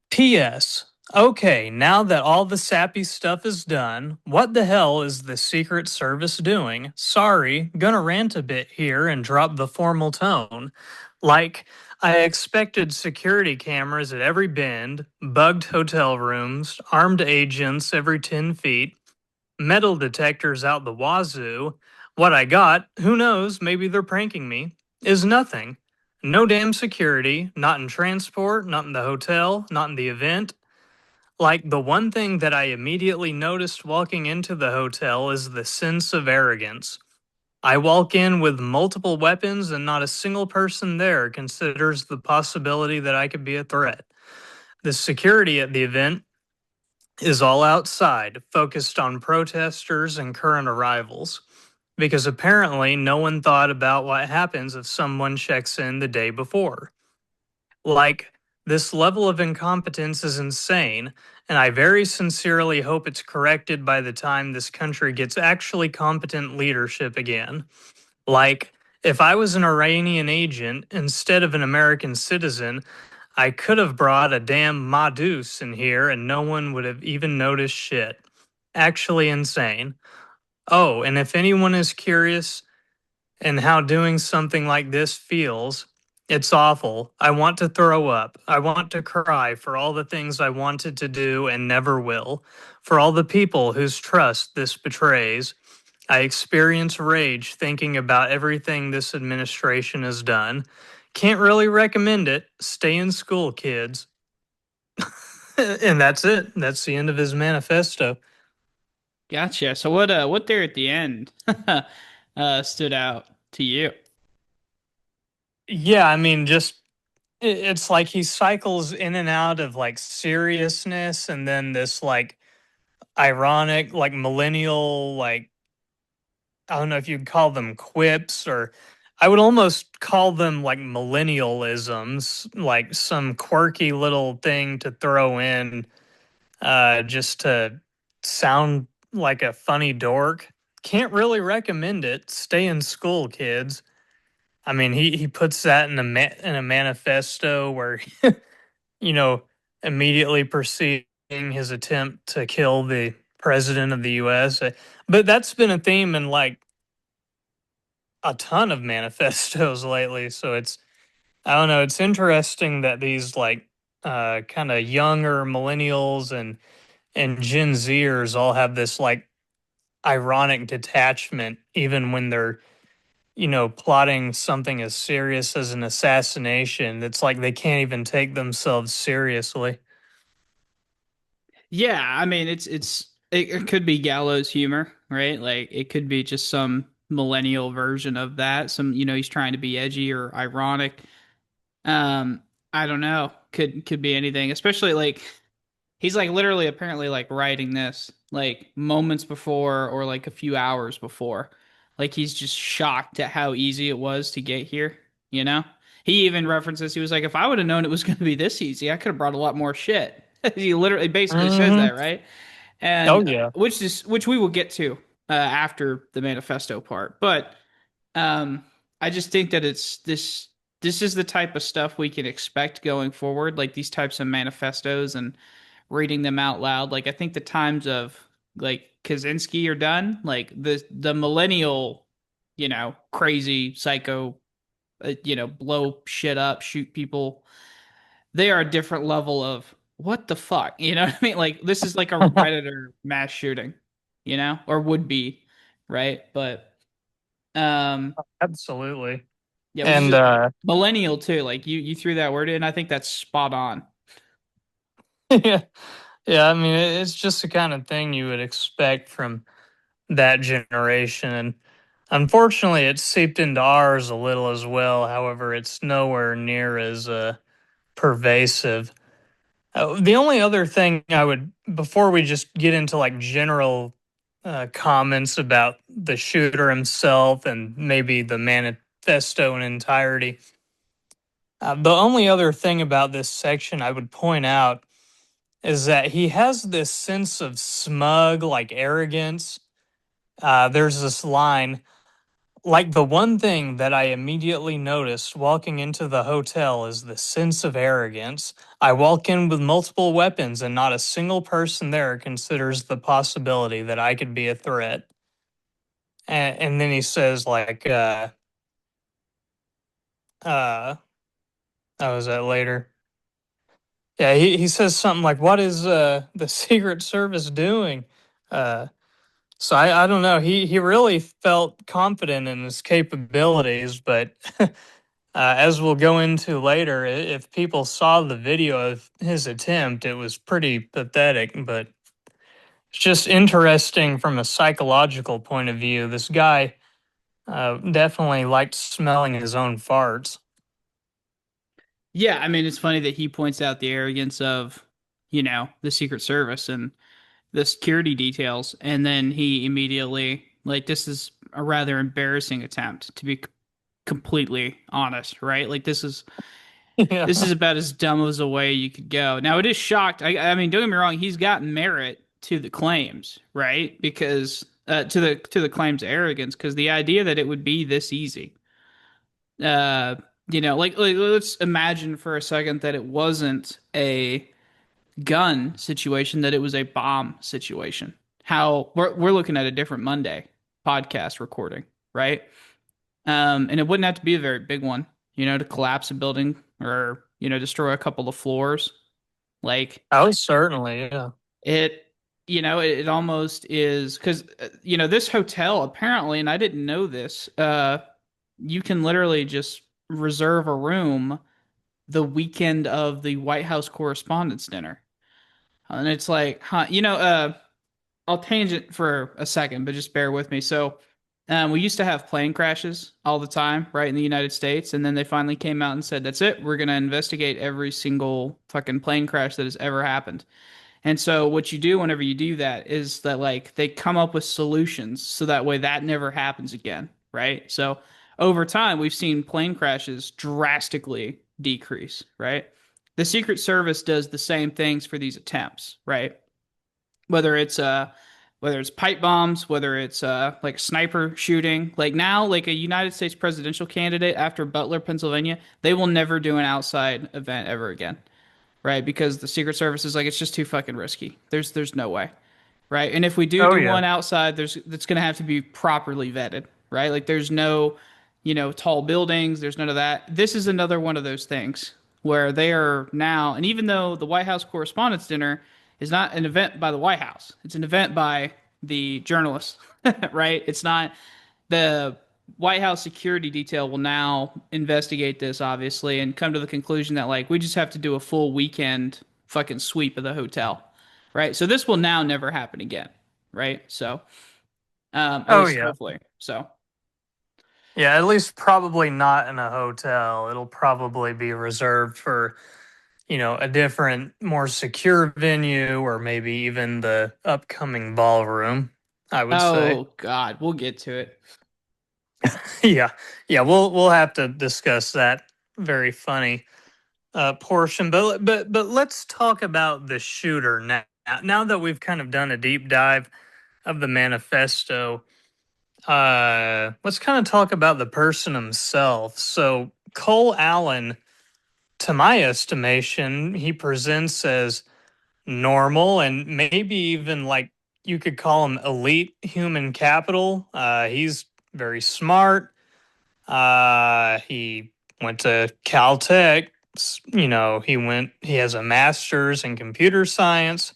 P.S. Okay, now that all the sappy stuff is done, what the hell is the Secret Service doing? Sorry, gonna rant a bit here and drop the formal tone. Like, I expected security cameras at every bend, bugged hotel rooms, armed agents every 10 feet, metal detectors out the wazoo. What I got, who knows, maybe they're pranking me, is nothing. No damn security, not in transport, not in the hotel, not in the event. Like, the one thing that I immediately noticed walking into the hotel is the sense of arrogance. I walk in with multiple weapons, and not a single person there considers the possibility that I could be a threat. The security at the event is all outside, focused on protesters and current arrivals, because apparently no one thought about what happens if someone checks in the day before. Like, this level of incompetence is insane, and I very sincerely hope it's corrected by the time this country gets actually competent leadership again. Like, if I was an Iranian agent instead of an American citizen, I could have brought a damn Madus in here and no one would have even noticed shit. Actually insane. Oh, and if anyone is curious, and how doing something like this feels. It's awful. I want to throw up. I want to cry for all the things I wanted to do and never will, for all the people whose trust this betrays. I experience rage thinking about everything this administration has done. Can't really recommend it. Stay in school, kids. And that's it. That's the end of his manifesto. Gotcha. So what there at the end stood out to you? Yeah, I mean, just it's like he cycles in and out of like seriousness and then this like ironic like millennial like I don't know if you'd call them quips, or I would almost call them like millennialisms, like some quirky little thing to throw in just to sound like a funny dork. Can't really recommend it. Stay in school, kids. I mean, he puts that in a manifesto where you know, immediately preceding his attempt to kill the president of the US. But that's been a theme in like a ton of manifestos lately. So I don't know, it's interesting that these like kind of younger millennials and Gen Zers all have this like ironic detachment even when they're, plotting something as serious as an assassination. It's like they can't even take themselves seriously. Yeah, I mean it could be gallows humor, right? Like it could be just some millennial version of that. Some, he's trying to be edgy or ironic. Um, I don't know. Could be anything, especially like he's like literally apparently like writing this like moments before or like a few hours before. Like he's just shocked at how easy it was to get here, you know? He even references he was like if I would have known it was going to be this easy, I could have brought a lot more shit. He literally basically says Hmm. that, right? And Oh yeah. which we will get to after the manifesto part. But um, I just think that this is the type of stuff we can expect going forward, like these types of manifestos and reading them out loud. Like I think the times of like Kaczynski are done. Like the millennial, crazy psycho, blow shit up, shoot people. They are a different level of what the fuck. You know what I mean? Like this is like a Redditor mass shooting, or would be, right? But um Absolutely. yeah, which And is millennial too. Like you threw that word in. I think that's spot on. yeah, yeah, I mean it's just the kind of thing you would expect from that generation. And unfortunately it's seeped into ours a little as well. However, it's nowhere near as pervasive. The only other thing I would, before we just get into like general comments about the shooter himself and maybe the manifesto in entirety, the only other thing about this section I would point out is that he has this sense of smug, like arrogance. There's this line, like the one thing that I immediately noticed walking into the hotel is the sense of arrogance. I walk in with multiple weapons and not a single person there considers the possibility that I could be a threat. And then he says like, uh, how was that later? Yeah, he says something like, "What is the Secret Service doing?" Uh, so I don't know. He really felt confident in his capabilities, but as we'll go into later, if people saw the video of his attempt, it was pretty pathetic. But it's just interesting from a psychological point of view. This guy definitely liked smelling his own farts. Yeah, I mean it's funny that he points out the arrogance of, the Secret Service and the security details, and then he immediately like this is a rather embarrassing attempt to be completely honest, right? Like this Yeah. is about as dumb as a way you could go. Now it is shocked. I mean, don't get me wrong. He's got merit to the claims, right? Because to the claims of arrogance, because the idea that it would be this easy, uh, like let's imagine for a second that it wasn't a gun situation, that it was a bomb situation. How we're looking at a different Monday podcast recording, right? And it wouldn't have to be a very big one, to collapse a building or, destroy a couple of floors. Like Oh, certainly, yeah. it, it almost is because, this hotel apparently, and I didn't know this, you can literally just reserve a room the weekend of the White House Correspondents Dinner. And it's like, huh, I'll tangent for a second, but just bear with me. So, we used to have plane crashes all the time, right, in the United States, and then they finally came out and said, "That's it. We're gonna investigate every single fucking plane crash that has ever happened." And so, what you do whenever you do that is that like they come up with solutions so that way that never happens again, right? So, over time, we've seen plane crashes drastically decrease, right? The Secret Service does the same things for these attempts, right? whether it's uh whether it's pipe bombs, whether it's like sniper shooting. Like now, like a United States presidential candidate after Butler, Pennsylvania, they will never do an outside event ever again, right? Because the Secret Service is like, it's just too fucking risky. There's no way, right? And if we do Oh do yeah. one outside, there's that's going to have to be properly vetted, right? Like there's no, tall buildings, there's none of that. This is another one of those things where they are now, and even though the White House Correspondents Dinner is not an event by the White House, it's an event by the journalists, right? It's not the White House security detail will now investigate this, obviously, and come to the conclusion that, like, we just have to do a full weekend fucking sweep of the hotel, right? So this will now never happen again, right? So, at Oh least yeah. hopefully. So, Yeah, at least probably not in a hotel. It'll probably be reserved for, a different, more secure venue or maybe even the upcoming ballroom, I would say. oh God, we'll get to it. Yeah. Yeah, we'll have to discuss that very funny portion, but let's talk about the shooter now. Now that we've kind of done a deep dive of the manifesto, let's kind of talk about the person himself. So Cole Allen, to my estimation, he presents as normal and maybe even like you could call him elite human capital. He's very smart. He went to Caltech. He has a master's in computer science.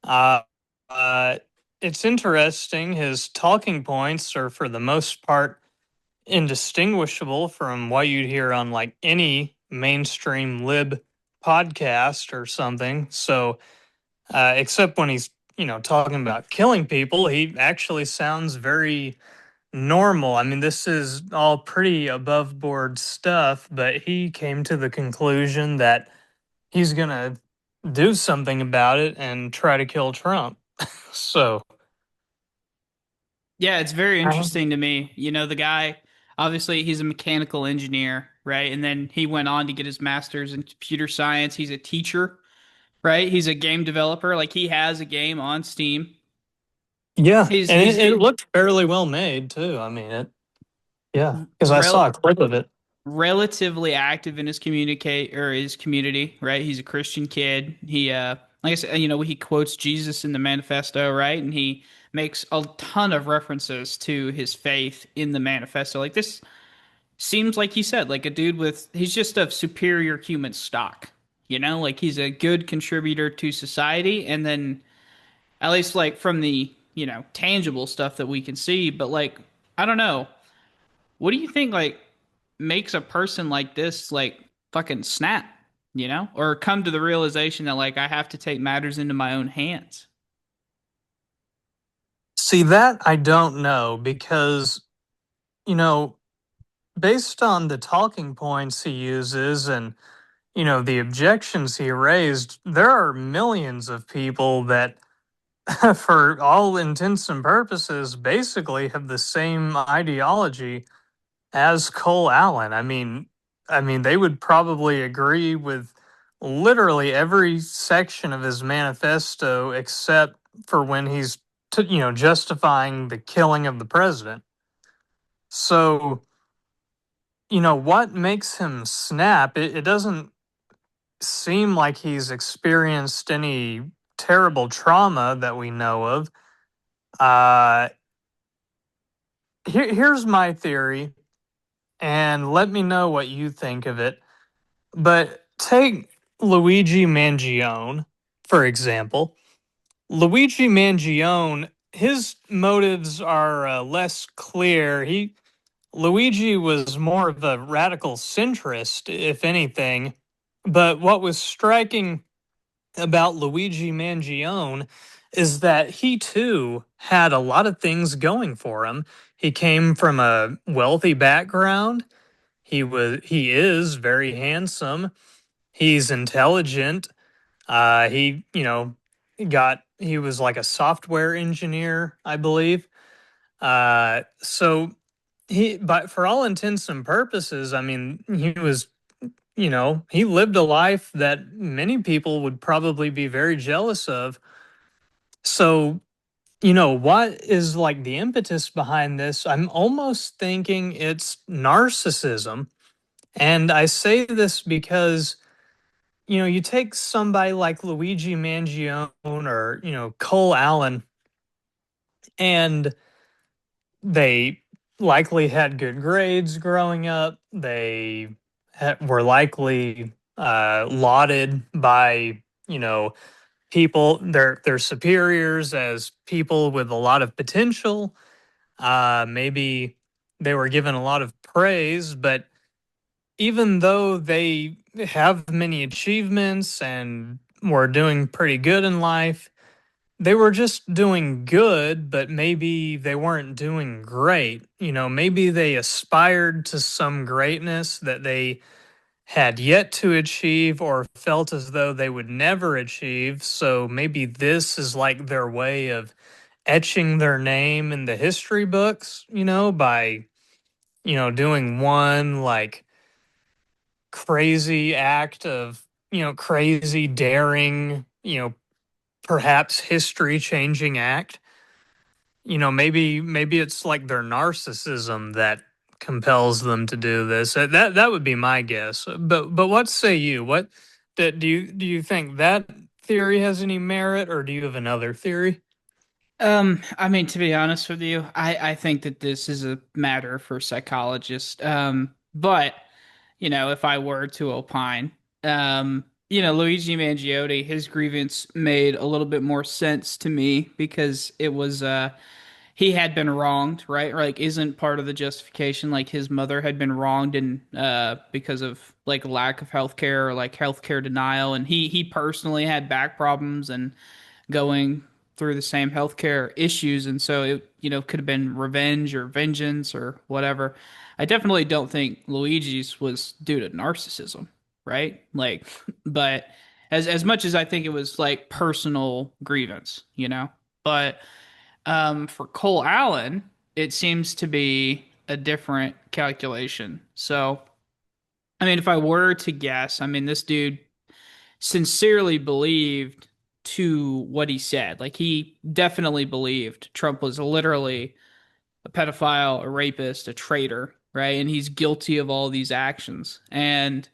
Uh, uh, it's interesting. His talking points are, for the most part, indistinguishable from what you'd hear on like any mainstream lib podcast or something. So, except when he's, talking about killing people, he actually sounds very normal. I mean, this is all pretty above board stuff, but he came to the conclusion that he's going to do something about it and try to kill Trump. So, Yeah, it's very um, interesting to me. The guy, obviously, he's a mechanical engineer, right? And then he went on to get his master's in computer science. He's a teacher, right? He's a game developer. Like he has a game on Steam. yeah, He's and he's it looked fairly well made too. I mean, yeah, because I rel saw a clip of it. relatively active in his community, right? He's a Christian kid. He like I said, he quotes Jesus in the manifesto, right? And he makes a ton of references to his faith in the manifesto. Like this seems like you said, like a dude with he's just a superior human stock. Like he's a good contributor to society and then at least like from the, tangible stuff that we can see, but like I don't know. What do you think like makes a person like this like fucking snap, or come to the realization that like I have to take matters into my own hands? See, that I don't know because, you know, based on the talking points he uses and, the objections he raised, there are millions of people that, for all intents and purposes, basically have the same ideology as Cole Allen. I mean, they would probably agree with literally every section of his manifesto except for when he's justifying the killing of the president. So, what makes him snap? It doesn't seem like he's experienced any terrible trauma that we know of. Uh, here's my theory, and let me know what you think of it. But take Luigi Mangione, for example. Luigi Mangione, his motives are less clear. Luigi was more of a radical centrist, if anything. But what was striking about Luigi Mangione is that he too had a lot of things going for him. He came from a wealthy background. He is very handsome. He's intelligent. He was like a software engineer, I believe. So but for all intents and purposes, I mean, he lived a life that many people would probably be very jealous of. So, what is like the impetus behind this? I'm almost thinking it's narcissism. And I say this because you take somebody like Luigi Mangione or, Cole Allen, and they likely had good grades growing up. They were likely lauded by, people, their superiors as people with a lot of potential. Maybe they were given a lot of praise, but even though they have many achievements and were doing pretty good in life, they were just doing good, but maybe they weren't doing great. Maybe they aspired to some greatness that they had yet to achieve or felt as though they would never achieve. So maybe this is like their way of etching their name in the history books, by, doing one like crazy act of, crazy, daring, perhaps history changing act. Maybe it's like their narcissism that compels them to do this. That would be my guess. But what say you? What that do you think that theory has any merit, or do you have another theory? I mean, to be honest with you, I think that this is a matter for psychologists. But if I were to opine, Luigi Mangione, his grievance made a little bit more sense to me because it was he had been wronged, right? Or, like, isn't part of the justification like his mother had been wronged and because of like lack of healthcare or like healthcare denial, and he personally had back problems and going through the same healthcare issues, and so it could have been revenge or vengeance or whatever. I definitely don't think Luigi's was due to narcissism, right? Like, but as much as I think it was like personal grievance, but for Cole Allen, it seems to be a different calculation. So, I mean, if I were to guess, I mean, this dude sincerely believed to what he said. Like, he definitely believed Trump was literally a pedophile, a rapist, a traitor, right? And he's guilty of all these actions. And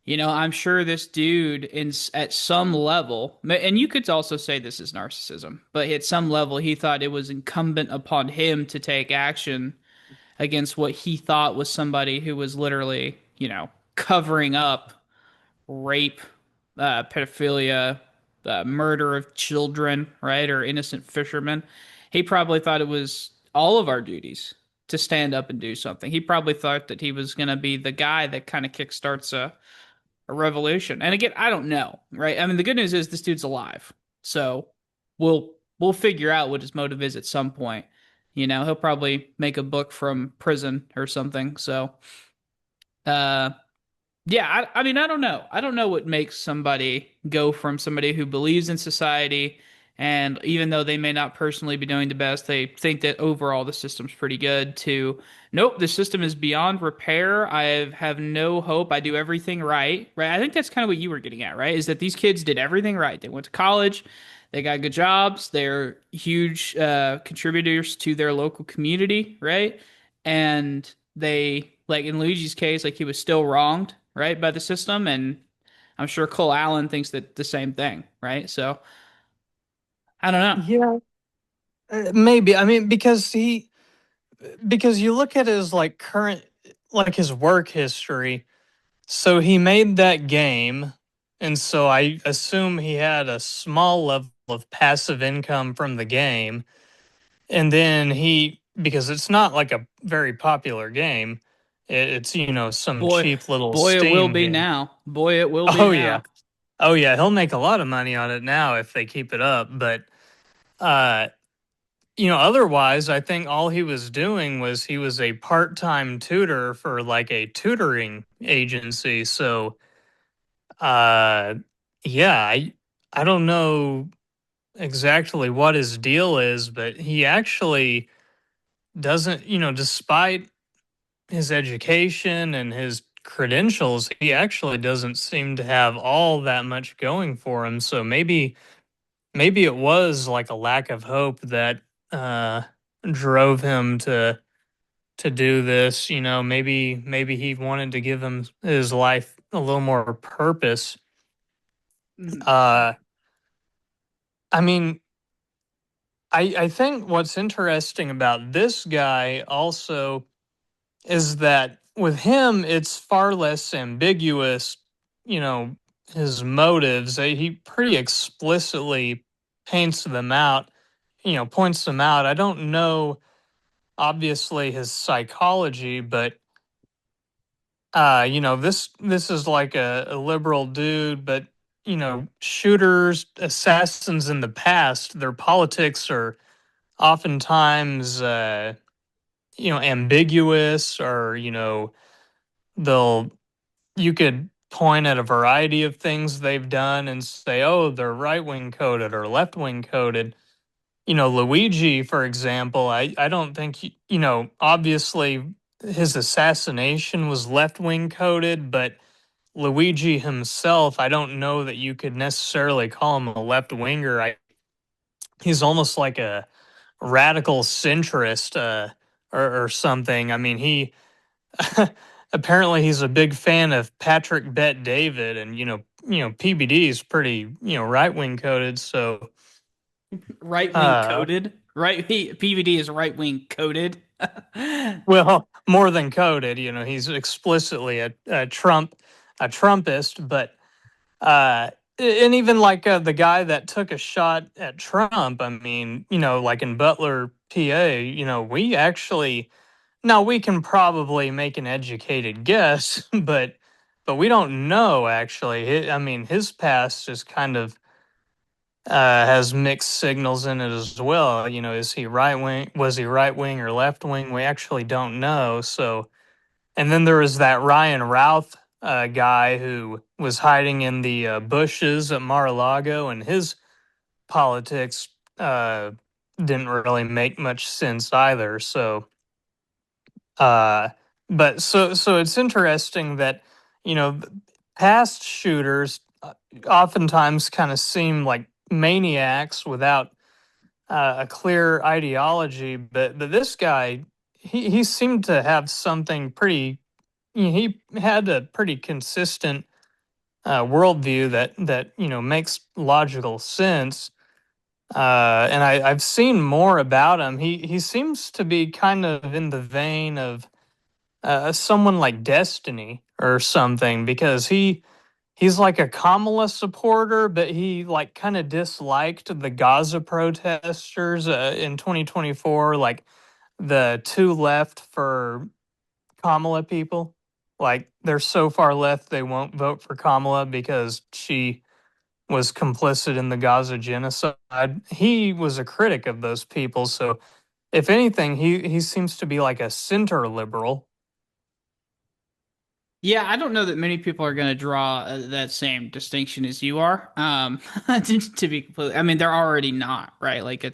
I'm sure this dude at some level, and you could also say this is narcissism, but at some level he thought it was incumbent upon him to take action against what he thought was somebody who was literally, covering up rape, pedophilia, murder of children, right, or innocent fishermen. He probably thought it was all of our duties to stand up and do something. He probably thought that he was going to be the guy that kind of kickstarts a revolution. And again, I don't know, right? I mean, the good news is this dude's alive, so we'll figure out what his motive is at some point. He'll probably make a book from prison or something. So, uh, yeah, I mean, I don't know. I don't know what makes somebody go from somebody who believes in society, and even though they may not personally be doing the best, they think that overall the system's pretty good, to nope, the system is beyond repair. I have no hope. I do everything right. Right. I think that's kind of what you were getting at, right? Is that these kids did everything right. They went to college, they got good jobs, they're huge contributors to their local community, right? And they, like in Luigi's case, like he was still wronged, right, by the system, and I'm sure Cole Allen thinks that the same thing, right? So I don't know. Yeah, maybe. I mean, because you look at his like current, like his work history. So he made that game, and so I assume he had a small level of passive income from the game. And then because it's not like a very popular game, it's, some Boy, cheap little boy, it will Steam be game. now. Boy, it will be Oh yeah. now. Oh yeah, he'll make a lot of money on it now if they keep it up, but uh otherwise I think all he was doing was he was a part-time tutor for like a tutoring agency. So uh yeah, I don't know exactly what his deal is, but he actually doesn't, despite his education and his credentials, he actually doesn't seem to have all that much going for him. So maybe it was like a lack of hope that uh drove him to do this. Maybe he wanted to give him his life a little more purpose. Mhm. Uh, I mean, I think what's interesting about this guy also is that with him, it's far less ambiguous, you know, his motives. He pretty explicitly paints them out, points them out. I don't know, obviously, his psychology, but this is like a liberal dude, but shooters, assassins in the past, their politics are oftentimes ambiguous, or they'll you could point at a variety of things they've done and say, oh, they're right wing coded or left wing coded. Luigi, for example, I don't think obviously his assassination was left wing coded, but Luigi himself, I don't know that you could necessarily call him a left winger. He's almost like a radical centrist, or something. I mean, he apparently he's a big fan of Patrick Bet David, and PBD is pretty right wing coded. So Right wing uh, coded. PVD is right wing coded. well, more than coded. He's explicitly a Trumpist, but uh, and even like the guy that took a shot at Trump. I mean, like in Butler, PA. We actually now we can probably make an educated guess, but we don't know actually. I mean, his past is kind of has mixed signals in it as well. Is he right wing? Was he right wing or left wing? We actually don't know. So, and then there was that Ryan Routh guy who was hiding in the bushes at Mar-a-Lago, and his politics uh, didn't really make much sense either. So, uh, but so it's interesting that you know past shooters oftentimes kind of seem like maniacs without a clear ideology, but this guy he seemed to have something pretty. He had a pretty consistent worldview that makes logical sense. And I've seen more about him. He seems to be kind of in the vein of someone like Destiny or something, because he's like a Kamala supporter, but he like kind of disliked the Gaza protesters in 2024, like the two left for Kamala people. Like they're so far left they won't vote for Kamala because she was complicit in the Gaza genocide. He was a critic of those people, so if anything, he seems to be like a center liberal. Yeah, I don't know that many people are going to draw that same distinction as you are. To be completely, I mean, they're already not, right? Like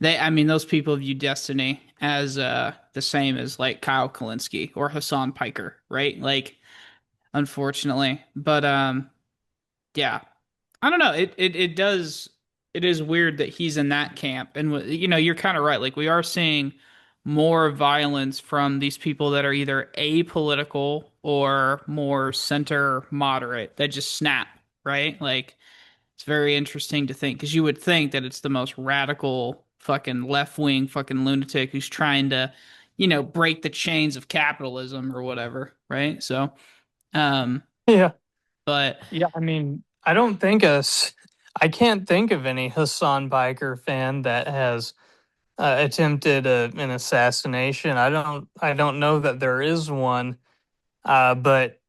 I mean, those people view Destiny as the same as like Kyle Kalinske or Hassan Piker, right? Like, unfortunately, but yeah, I don't know. It does. It is weird that he's in that camp, and you're kind of right. Like we are seeing more violence from these people that are either apolitical or more center moderate that just snap, right? Like it's very interesting to think because you would think that it's the most radical fucking left wing fucking lunatic who's trying to, break the chains of capitalism or whatever, right? So, um, Yeah. but Yeah, I mean, I can't think of any Hassan Biker fan that has attempted an assassination. I don't know that there is one. But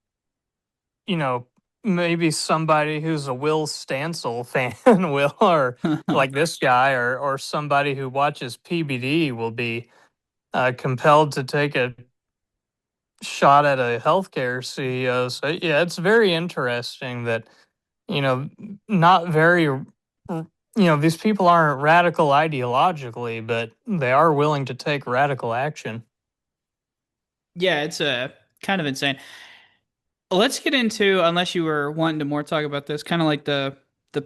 you know, maybe somebody who's a Will Stansel fan will, or like this guy, or somebody who watches PBD will be compelled to take a shot at a healthcare CEO. So yeah, it's very interesting that you know, not very, these people aren't radical ideologically, but they are willing to take radical action. yeah, it's kind of insane. Let's get into, unless you were wanting to more talk about this, kind of like the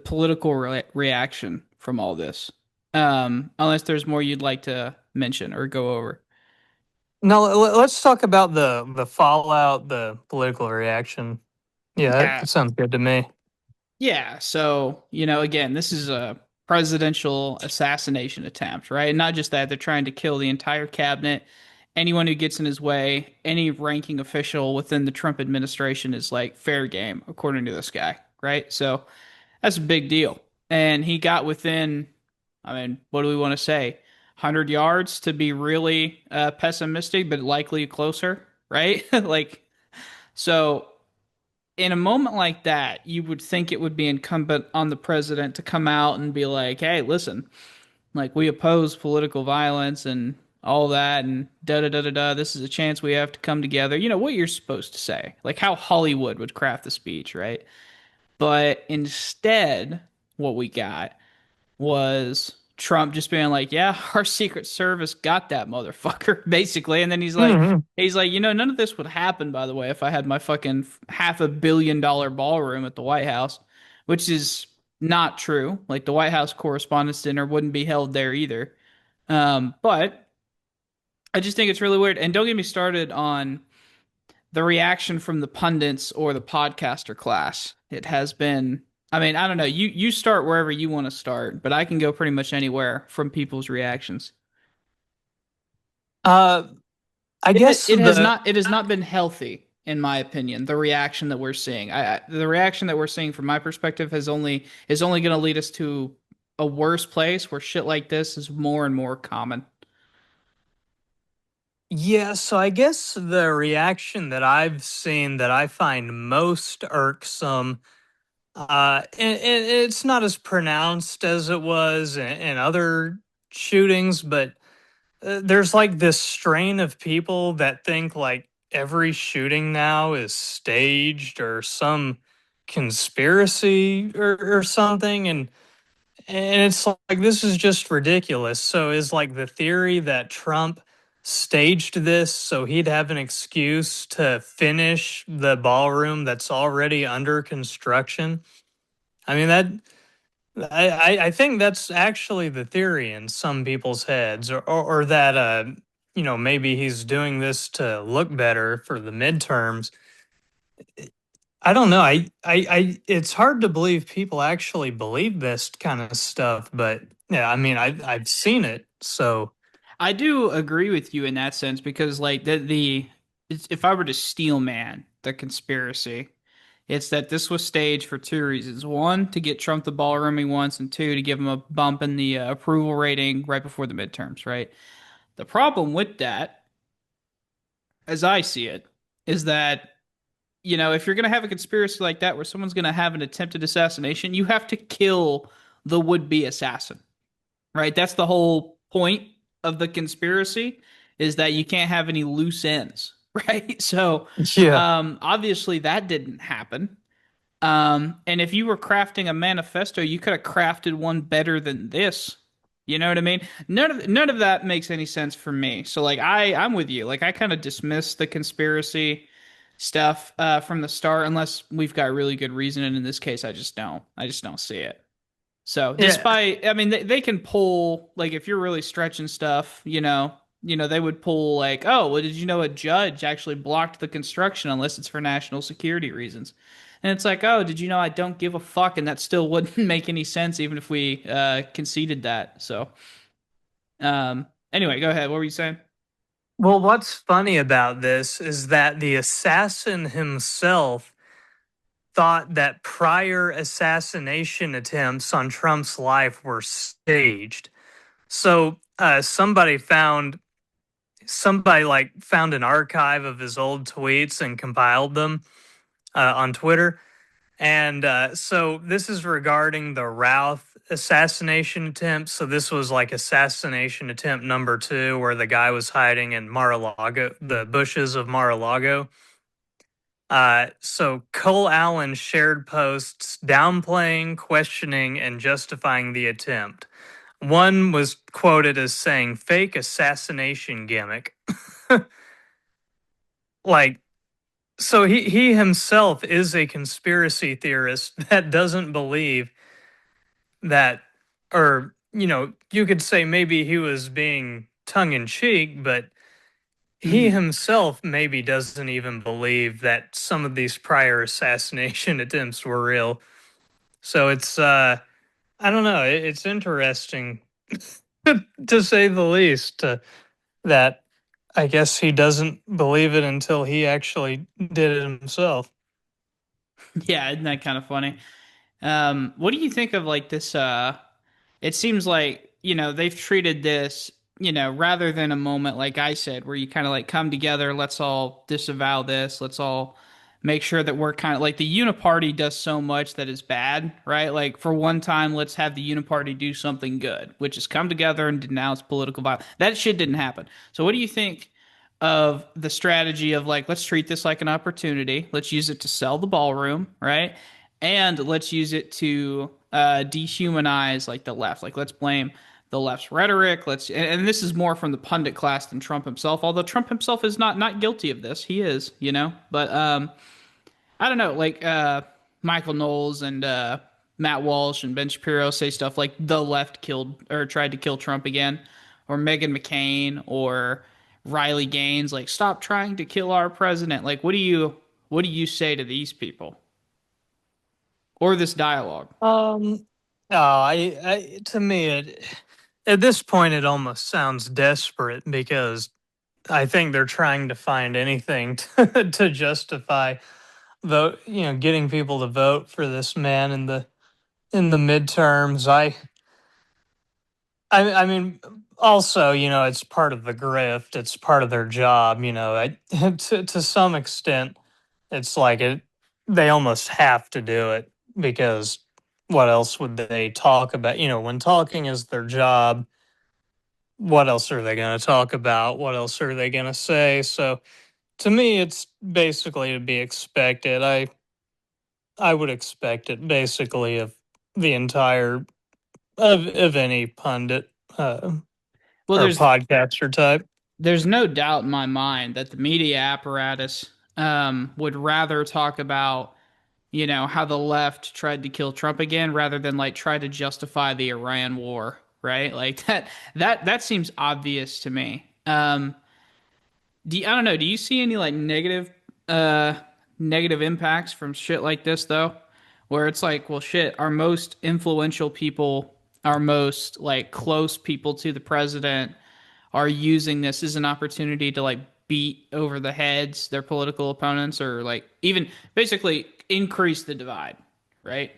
political reaction from all this. Unless there's more you'd like to mention or go over. Now let's talk about the fallout, the political reaction. Yeah, Yeah, that sounds good to me. Yeah, so, again, this is a presidential assassination attempt, right? Not just that, they're trying to kill the entire cabinet. Anyone who gets in his way, any ranking official within the Trump administration is like fair game, according to this guy, right? So that's a big deal. And he got within, I mean, what do we want to say? 100 yards to be really pessimistic, but likely closer, right? Like, so in a moment like that, you would think it would be incumbent on the president to come out and be like, hey, listen, like we oppose political violence and all that and da da da da da. This is a chance we have to come together. You know what you're supposed to say, like how Hollywood would craft the speech, right? But instead, what we got was Trump just being like, "Yeah, our Secret Service got that motherfucker," basically. And then Hmm. none of this would happen, by the way, if I had my fucking $500 million ballroom at the White House, which is not true. Like the White House Correspondents Dinner wouldn't be held there either. But I just think it's really weird. And don't get me started on the reaction from the pundits or the podcaster class. It has been, I mean, I don't know. You start wherever you want to start, but I can go pretty much anywhere from people's reactions. Uh, I It, guess it has the not it has not been healthy in my opinion. The reaction that we're seeing, the reaction that we're seeing from my perspective is only going to lead us to a worse place where shit like this is more and more common. Yeah, so I guess the reaction that I've seen that I find most irksome, and it's not as pronounced as it was in other shootings, but there's like this strain of people that think like every shooting now is staged or some conspiracy or something, and it's like this is just ridiculous. So is like the theory that Trump staged this so he'd have an excuse to finish the ballroom that's already under construction? I mean that I think that's actually the theory in some people's heads, or that maybe he's doing this to look better for the midterms. I don't know. It's hard to believe people actually believe this kind of stuff, but yeah, I mean, I've seen it. So I do agree with you in that sense because like if I were to steel man the conspiracy, it's that this was staged for two reasons. One, to get Trump the ballroom he wants, and two, to give him a bump in the approval rating right before the midterms, right? The problem with that, as I see it, is that, if you're going to have a conspiracy like that where someone's going to have an attempted assassination, you have to kill the would-be assassin, right? That's the whole point of the conspiracy is that you can't have any loose ends, right? So, yeah, obviously that didn't happen. And if you were crafting a manifesto, you could have crafted one better than this. You know what I mean? None of that makes any sense for me. So like I'm with you. Like I kind of dismiss the conspiracy stuff from the start unless we've got really good reason, and in this case I just don't. I just don't see it. So yeah, despite, I mean, they can pull like if you're really stretching stuff, they would pull like, oh, well, did you know a judge actually blocked the construction unless it's for national security reasons? And it's like, oh, did you know I don't give a fuck, and that still wouldn't make any sense even if we conceded that. So, anyway, go ahead. What were you saying? well, what's funny about this is that the assassin himself thought that prior assassination attempts on Trump's life were staged. So somebody like found an archive of his old tweets and compiled them on Twitter. And so this is regarding the Routh assassination attempt. So this was like assassination attempt number two, where the guy was hiding in Mar-a-Lago, the bushes of Mar-a-Lago. So Cole Allen shared posts downplaying, questioning, and justifying the attempt. One was quoted as saying fake assassination gimmick. Like, so he himself is a conspiracy theorist that doesn't believe that, or you could say maybe he was being tongue in cheek, but he Hmm. himself maybe doesn't even believe that some of these prior assassination attempts were real. So it's I don't know, it's interesting to say the least that I guess he doesn't believe it until he actually did it himself. Yeah, isn't that kind of funny? What do you think of like this? It seems like, they've treated this, rather than a moment, like I said, where you kind of like come together, let's all disavow this, let's all make sure that we're kind of like the uniparty does so much that is bad, right? Like for one time, let's have the uniparty do something good, which is come together and denounce political violence. That shit didn't happen. So what do you think of the strategy of like, let's treat this like an opportunity. Let's use it to sell the ballroom, right? And let's use it to dehumanize like the left. Like let's blame the left's rhetoric. And this is more from the pundit class than Trump himself. Although Trump himself is not guilty of this, he is, But I don't know, like Michael Knowles and Matt Walsh and Ben Shapiro say stuff like the left killed or tried to kill Trump again, or Meghan McCain or Riley Gaines, like stop trying to kill our president. Like, what do you say to these people or this dialogue? No, to me, at this point, it almost sounds desperate because I think they're trying to find anything to justify getting people to vote for this man in the midterms. I mean, also, it's part of the grift. It's part of their job. To some extent, it's like it. They almost have to do it because what else would they talk about? When talking is their job, what else are they going to talk about? What else are they going to say? So to me, it's basically to be expected. I would expect it basically of the entire of any pundit Well, or there's podcaster type. there's no doubt in my mind that the media apparatus would rather talk about, how the left tried to kill Trump again rather than like try to justify the Iran war, right? Like that seems obvious to me. I don't know, do you see any like uh negative impacts from shit like this though? Where it's like, well shit, our most influential people, our most like close people to the president are using this as an opportunity to like beat over the heads their political opponents or like even basically increase the divide, right?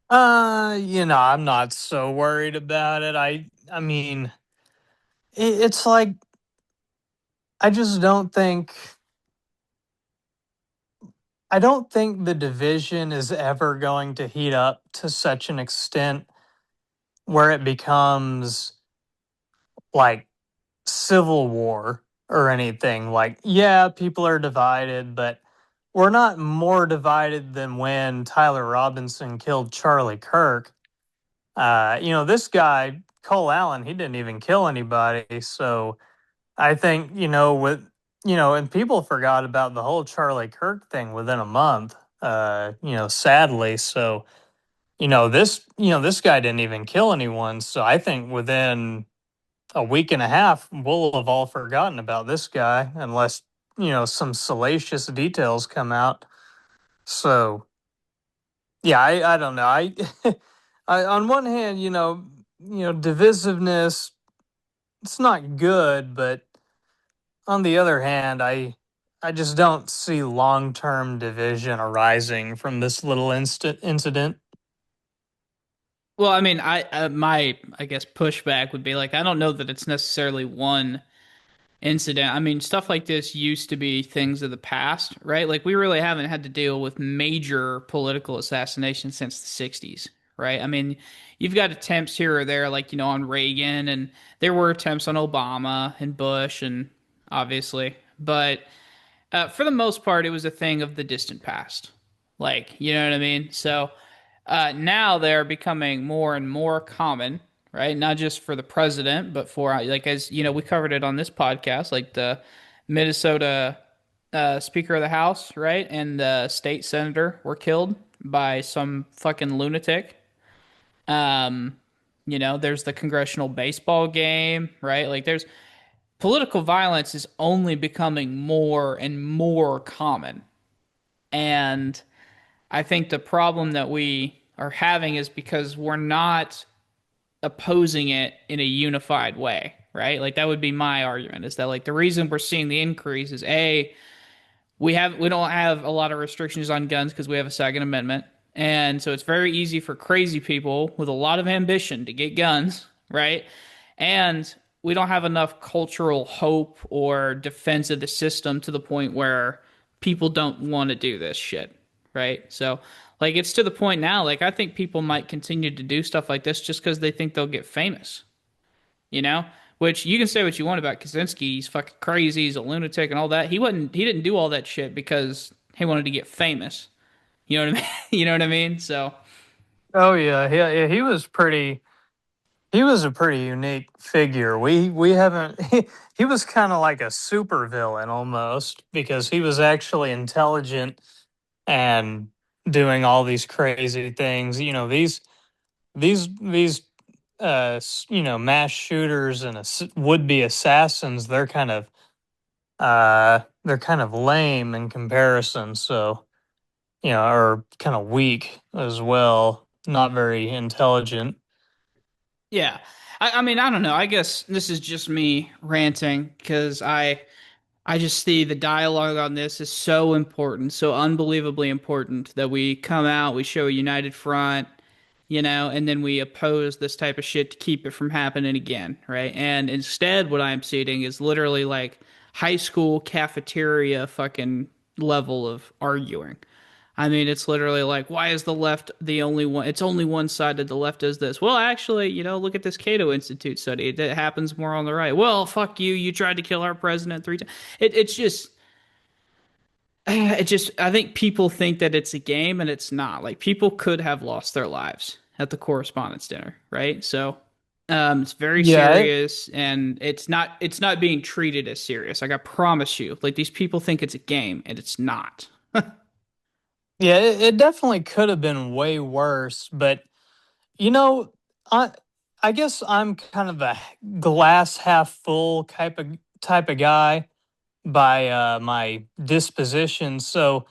I'm not so worried about it. I mean, it's like I just don't think the division is ever going to heat up to such an extent where it becomes like civil war or anything. Like, yeah, people are divided, but we're not more divided than when Tyler Robinson killed Charlie Kirk. This guy, Cole Allen, he didn't even kill anybody. So I think, and people forgot about the whole Charlie Kirk thing within a month, sadly. So, this guy didn't even kill anyone. So I think within a week and a half, we'll have all forgotten about this guy unless, some salacious details come out. So, yeah, I don't know. On one hand, divisiveness, it's not good, but on the other hand, I just don't see long-term division arising from this little incident. Well, I mean, my I guess pushback would be like I don't know that it's necessarily one incident. I mean, stuff like this used to be things of the past, right? Like we really haven't had to deal with major political assassination since the 60s, right? I mean, you've got attempts here or there, like, on Reagan, and there were attempts on Obama and Bush, and obviously, but for the most part, it was a thing of the distant past. Like, you know what I mean? So now they're becoming more and more common, right? Not just for the president, but for, like, as you know, we covered it on this podcast, like the Minnesota Speaker of the House, right? And the state senator were killed by some fucking lunatic. Um, there's the congressional baseball game, right? Like, there's political violence is only becoming more and more common. And I think the problem that we are having is because we're not opposing it in a unified way, right? Like that would be my argument is that like the reason we're seeing the increase is A, we don't have a lot of restrictions on guns because we have a Second Amendment. And so it's very easy for crazy people with a lot of ambition to get guns, right? And we don't have enough cultural hope or defense of the system to the point where people don't want to do this shit, right? So like it's to the point now, like I think people might continue to do stuff like this just because they think they'll get famous, you know? Which you can say what you want about Kaczynski, he's fucking crazy, he's a lunatic and all that. He didn't do all that shit because he wanted to get famous. You know what I mean? You know what I mean? So Oh yeah, yeah, he was pretty. He was a pretty unique figure. We haven't. He was kind of like a supervillain almost because he was actually intelligent and doing all these crazy things. You know these mass shooters and would be assassins. They're kind of lame in comparison. So or kind of weak as well. Not very intelligent. yeah. I mean, I don't know. I guess this is just me ranting because I just see the dialogue on this is so important, so unbelievably important that we come out, we show a united front, and then we oppose this type of shit to keep it from happening again, right? And instead, what I'm seeing is literally like high school cafeteria fucking level of arguing. I mean, it's literally like, why is the left the only one? It's only one side that the left does this. Well, actually, look at this Cato Institute study. That happens more on the right. Well, fuck you. You tried to kill our president 3 times. It's just, I think people think that it's a game and it's not. Like, people could have lost their lives at the Correspondents' Dinner, right? So, it's very Yeah, serious and it's not being treated as serious. Like, I promise you, like, these people think it's a game and it's not. yeah, it definitely could have been way worse, but you know, I I guess I'm kind of a glass half full type of guy by my disposition. So,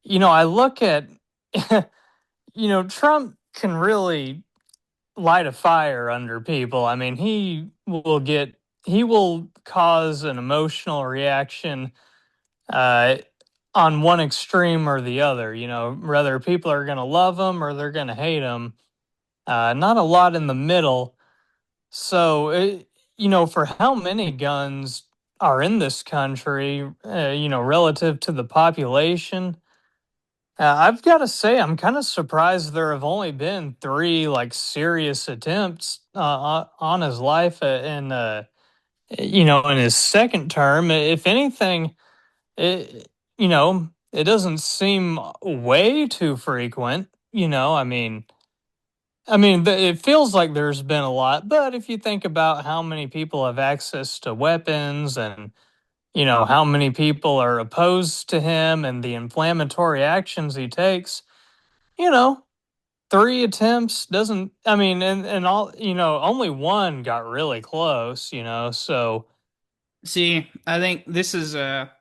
I look at Trump can really light a fire under people. I mean, he will cause an emotional reaction uh, on one extreme or the other. Whether people are going to love him or they're going to hate him. Not a lot in the middle. So, for how many guns are in this country, relative to the population, I've got to say, I'm kind of surprised there have only been three like serious attempts on his life, in his second term. If anything, it doesn't seem way too frequent. It feels like there's been a lot, but if you think about how many people have access to weapons and, how many people are opposed to him and the inflammatory actions he takes, you know, three attempts doesn't, and all, only one got really close, so. See, I think this is a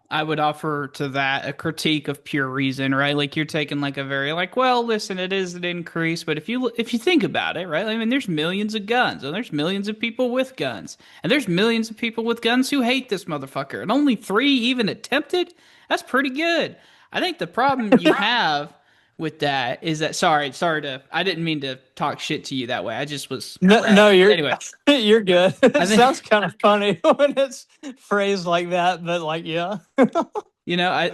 I would offer to that a critique of pure reason, right? Like you're taking like a very like, well, listen, it is an increase, but if you think about it, right? I mean, there's millions of guns, and there's millions of people with guns, and there's millions of people with guns who hate this motherfucker, and only three even attempted. That's pretty good. I think the problem you have with that is that sorry to I didn't mean to talk shit to you that way. I just was No, no, ranting. you're Anyway, you're good. It I think sounds kind of funny when it's phrased like that, but like, yeah.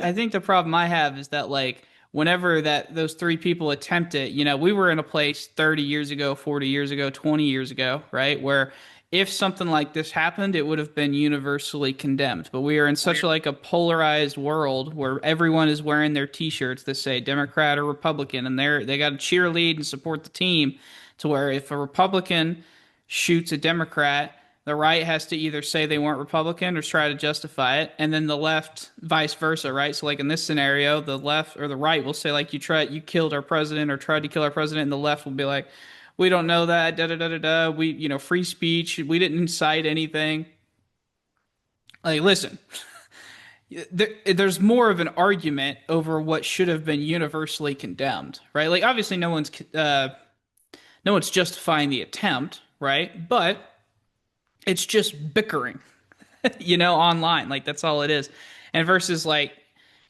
I think the problem I have is that like whenever that those three people attempt it, we were in a place 30 years ago, 40 years ago, 20 years ago, right? Where if something like this happened, it would have been universally condemned. But we are in such like a polarized world where everyone is wearing their t-shirts that say Democrat or Republican and they got to cheerlead and support the team to where if a Republican shoots a Democrat, the right has to either say they weren't Republican or try to justify it, and then the left, vice versa, right? So, like in this scenario, the left or the right will say like you killed our president or tried to kill our president, and the left will be like, we don't know that, da da da da da. We, free speech. We didn't incite anything. Like, listen, there's more of an argument over what should have been universally condemned, right? Like obviously no one's justifying the attempt, right? But it's just bickering, online. Like that's all it is. And versus like,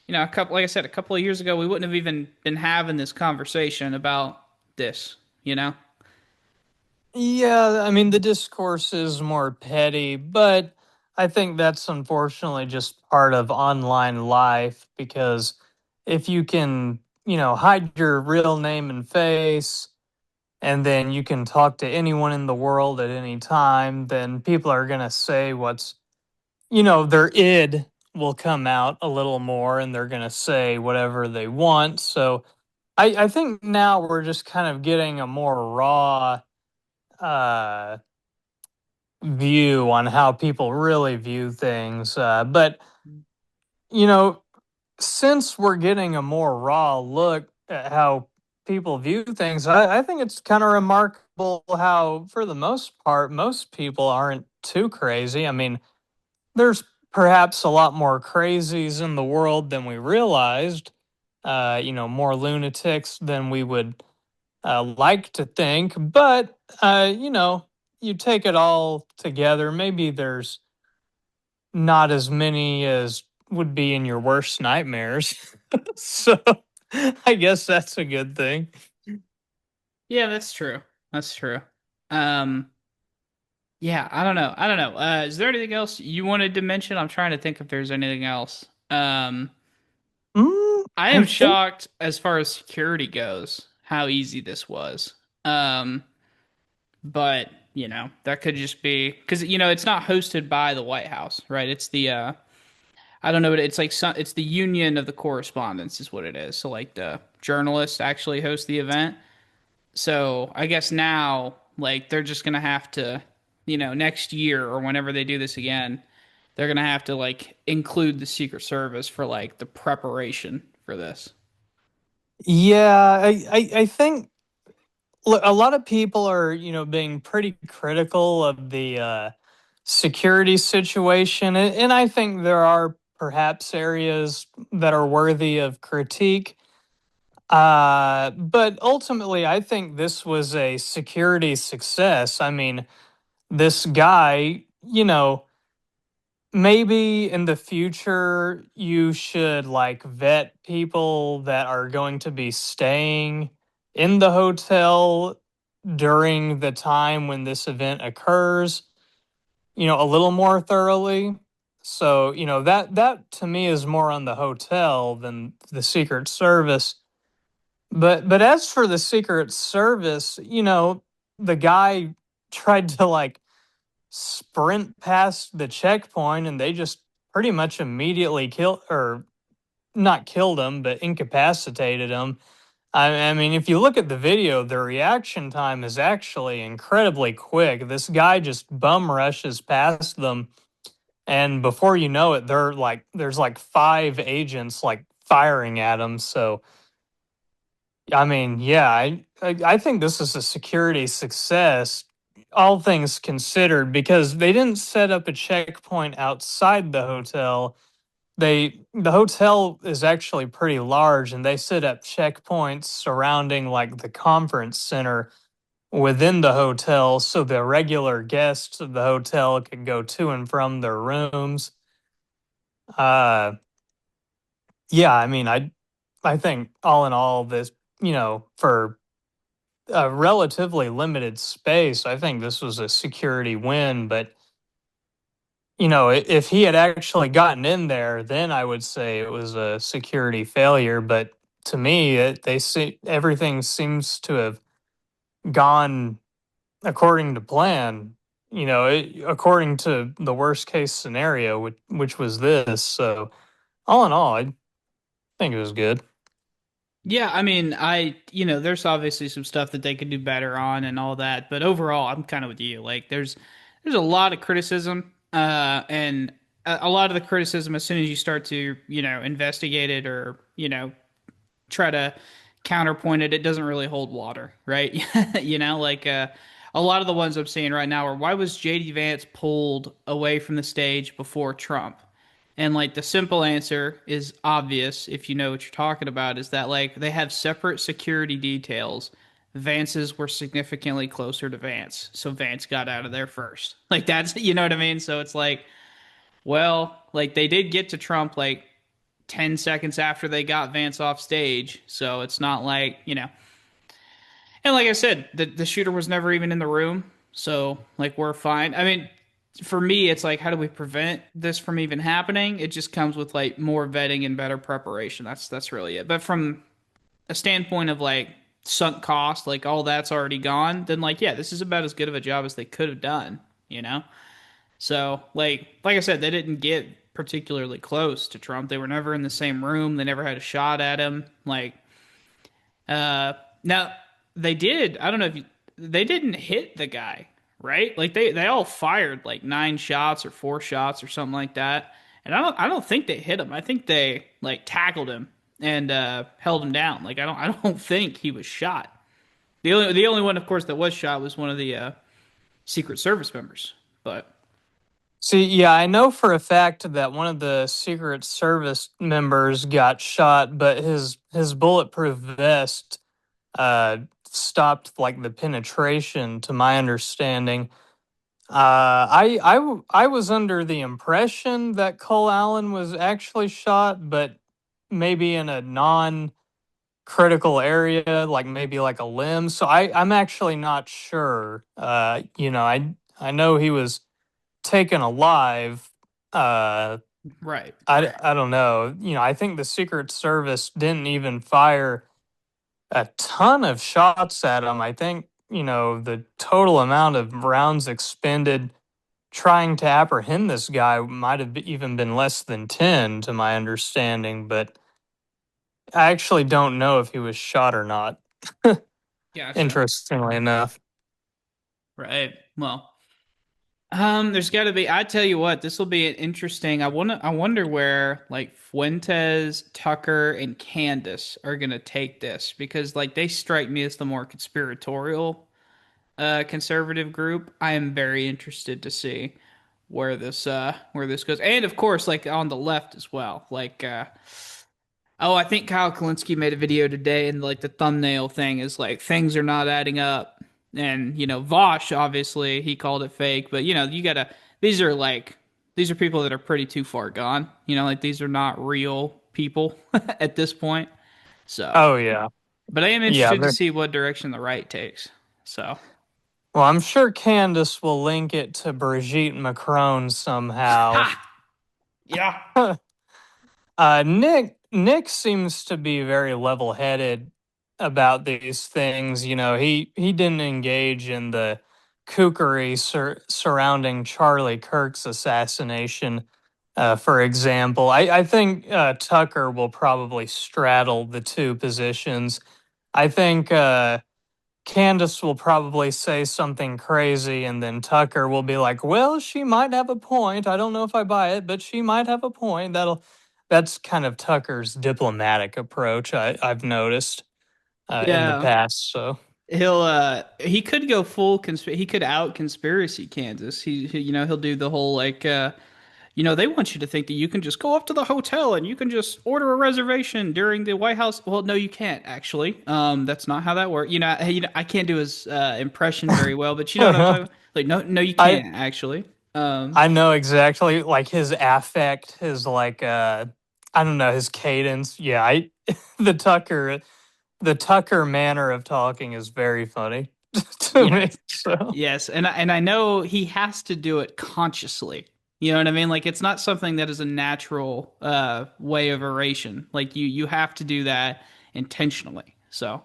a couple, like I said, a couple of years ago, we wouldn't have even been having this conversation about this. Yeah, I mean, the discourse is more petty, but I think that's unfortunately just part of online life because if you can, hide your real name and face, and then you can talk to anyone in the world at any time, then people are going to say their id will come out a little more and they're going to say whatever they want. So I think now we're just kind of getting a more raw uh, view on how people really view things. But, you know, since we're getting a more raw look at how people view things, I think it's kind of remarkable how, for the most part, most people aren't too crazy. I mean, there's perhaps a lot more crazies in the world than we realized, more lunatics than we would like to think. But, you take it all together, maybe there's not as many as would be in your worst nightmares. So I guess that's a good thing. Yeah, that's true. That's true. Um, yeah, I don't know. I don't know. Is there anything else you wanted to mention? I'm trying to think if there's anything else. I I am think, shocked as far as security goes, how easy this was. Um, but that could just be because it's not hosted by the White House, right? It's the I don't know, but it's like it's the Union of the Correspondents is what it is. So like the journalists actually host the event. So I guess now, like, they're just gonna have to, next year or whenever they do this again, they're gonna have to like include the Secret Service for like the preparation for this. yeah, I think look, a lot of people are, being pretty critical of the security situation. And I think there are perhaps areas that are worthy of critique. But ultimately, I think this was a security success. I mean, this guy, maybe in the future you should like vet people that are going to be staying in the hotel during the time when this event occurs, a little more thoroughly. So, that to me is more on the hotel than the Secret Service. But as for the Secret Service, the guy tried to like sprint past the checkpoint and they just pretty much immediately killed or not killed him, but incapacitated him. I mean, if you look at the video, the reaction time is actually incredibly quick. This guy just bum rushes past them, and before you know it, there's like five agents like firing at him. So, I mean, yeah, I think this is a security success, all things considered, because they didn't set up a checkpoint outside the hotel. The hotel is actually pretty large, and they set up checkpoints surrounding like the conference center within the hotel, so the regular guests of the hotel could go to and from their rooms. Uh, yeah, I mean, I think all in all, this for a relatively limited space, I think this was a security win. But if he had actually gotten in there, then I would say it was a security failure. But to me, they see everything seems to have gone according to plan. According to the worst case scenario, which was this. So all in all, I think it was good. Yeah, I mean, there's obviously some stuff that they could do better on and all that, but overall, I'm kind of with you. Like, there's a lot of criticism, and a lot of the criticism, as soon as you start to, investigate it or try to counterpoint it, it doesn't really hold water, right? Like a lot of the ones I'm seeing right now are why was JD Vance pulled away from the stage before Trump? And like the simple answer is obvious if you know what you're talking about, is that like they have separate security details. Vance's were significantly closer to Vance, so Vance got out of there first. Like that's, you know what I mean? So it's like, well, like they did get to Trump like 10 seconds after they got Vance off stage, so it's not like, you know. And like I said, the shooter was never even in the room, so like we're fine. I mean, for me, it's like, how do we prevent this from even happening? It just comes with like more vetting and better preparation. That's really it. But from a standpoint of like sunk cost, like all that's already gone, then like yeah, this is about as good of a job as they could have done, you know? So like I said, they didn't get particularly close to Trump. They were never in the same room. They never had a shot at him. Like now they did. I don't know if you, they didn't hit the guy, right? Like they all fired like 9 shots or 4 shots or something like that. And I don't think they hit him. I think they like tackled him and held him down. Like I don't think he was shot. The only one, of course, that was shot was one of the Secret Service members. But See, yeah, I know for a fact that one of the Secret Service members got shot, but his bulletproof vest stopped like the penetration, to my understanding. I was under the impression that Cole Allen was actually shot, but maybe in a non-critical area, like maybe like a limb. So I'm actually not sure. I know he was taken alive. Uh, right. I don't know. I think the Secret Service didn't even fire a ton of shots at him. I think, the total amount of rounds expended trying to apprehend this guy might have even been less than 10, to my understanding, but I actually don't know if he was shot or not, Gotcha. interestingly enough. Right. Well, there's got to be. I tell you what, this will be interesting. I wonder where like Fuentes, Tucker, and Candace are gonna take this because like they strike me as the more conspiratorial, conservative group. I am very interested to see where this goes, and of course, like on the left as well. Like, oh, I think Kyle Kalinske made a video today, and like the thumbnail thing is like things are not adding up. And Vosh obviously he called it fake, but you gotta. These are like these are people that are pretty too far gone. Like these are not real people at this point. So, Oh yeah. but I am Yeah, interested to see what direction the right takes. So, well, I'm sure Candace will link it to Brigitte Macron somehow. ha, yeah, Nick seems to be very level-headed about these things. He didn't engage in the kookery surrounding Charlie Kirk's assassination, for example. I think Tucker will probably straddle the two positions. I think Candace will probably say something crazy, and then Tucker will be like, "Well, she might have a point. I don't know if I buy it, but she might have a point." That's kind of Tucker's diplomatic approach. I've noticed in the yeah. past. So, He could go full he could out conspiracy Kansas. He'll do the whole like they want you to think that you can just go up to the hotel and you can just order a reservation during the White House. Well, no, you can't actually. That's not how that works. I can't do his impression very well, but you know what I'm talking about? Like, no, you I can't actually. Um, I know exactly, like his affect, his like I don't know, his cadence. Yeah, I the Tucker the Tucker manner of talking is very funny to me. yes, So. yes, and I know he has to do it consciously. You know what I mean? Like it's not something that is a natural way of oration. Like you have to do that intentionally. So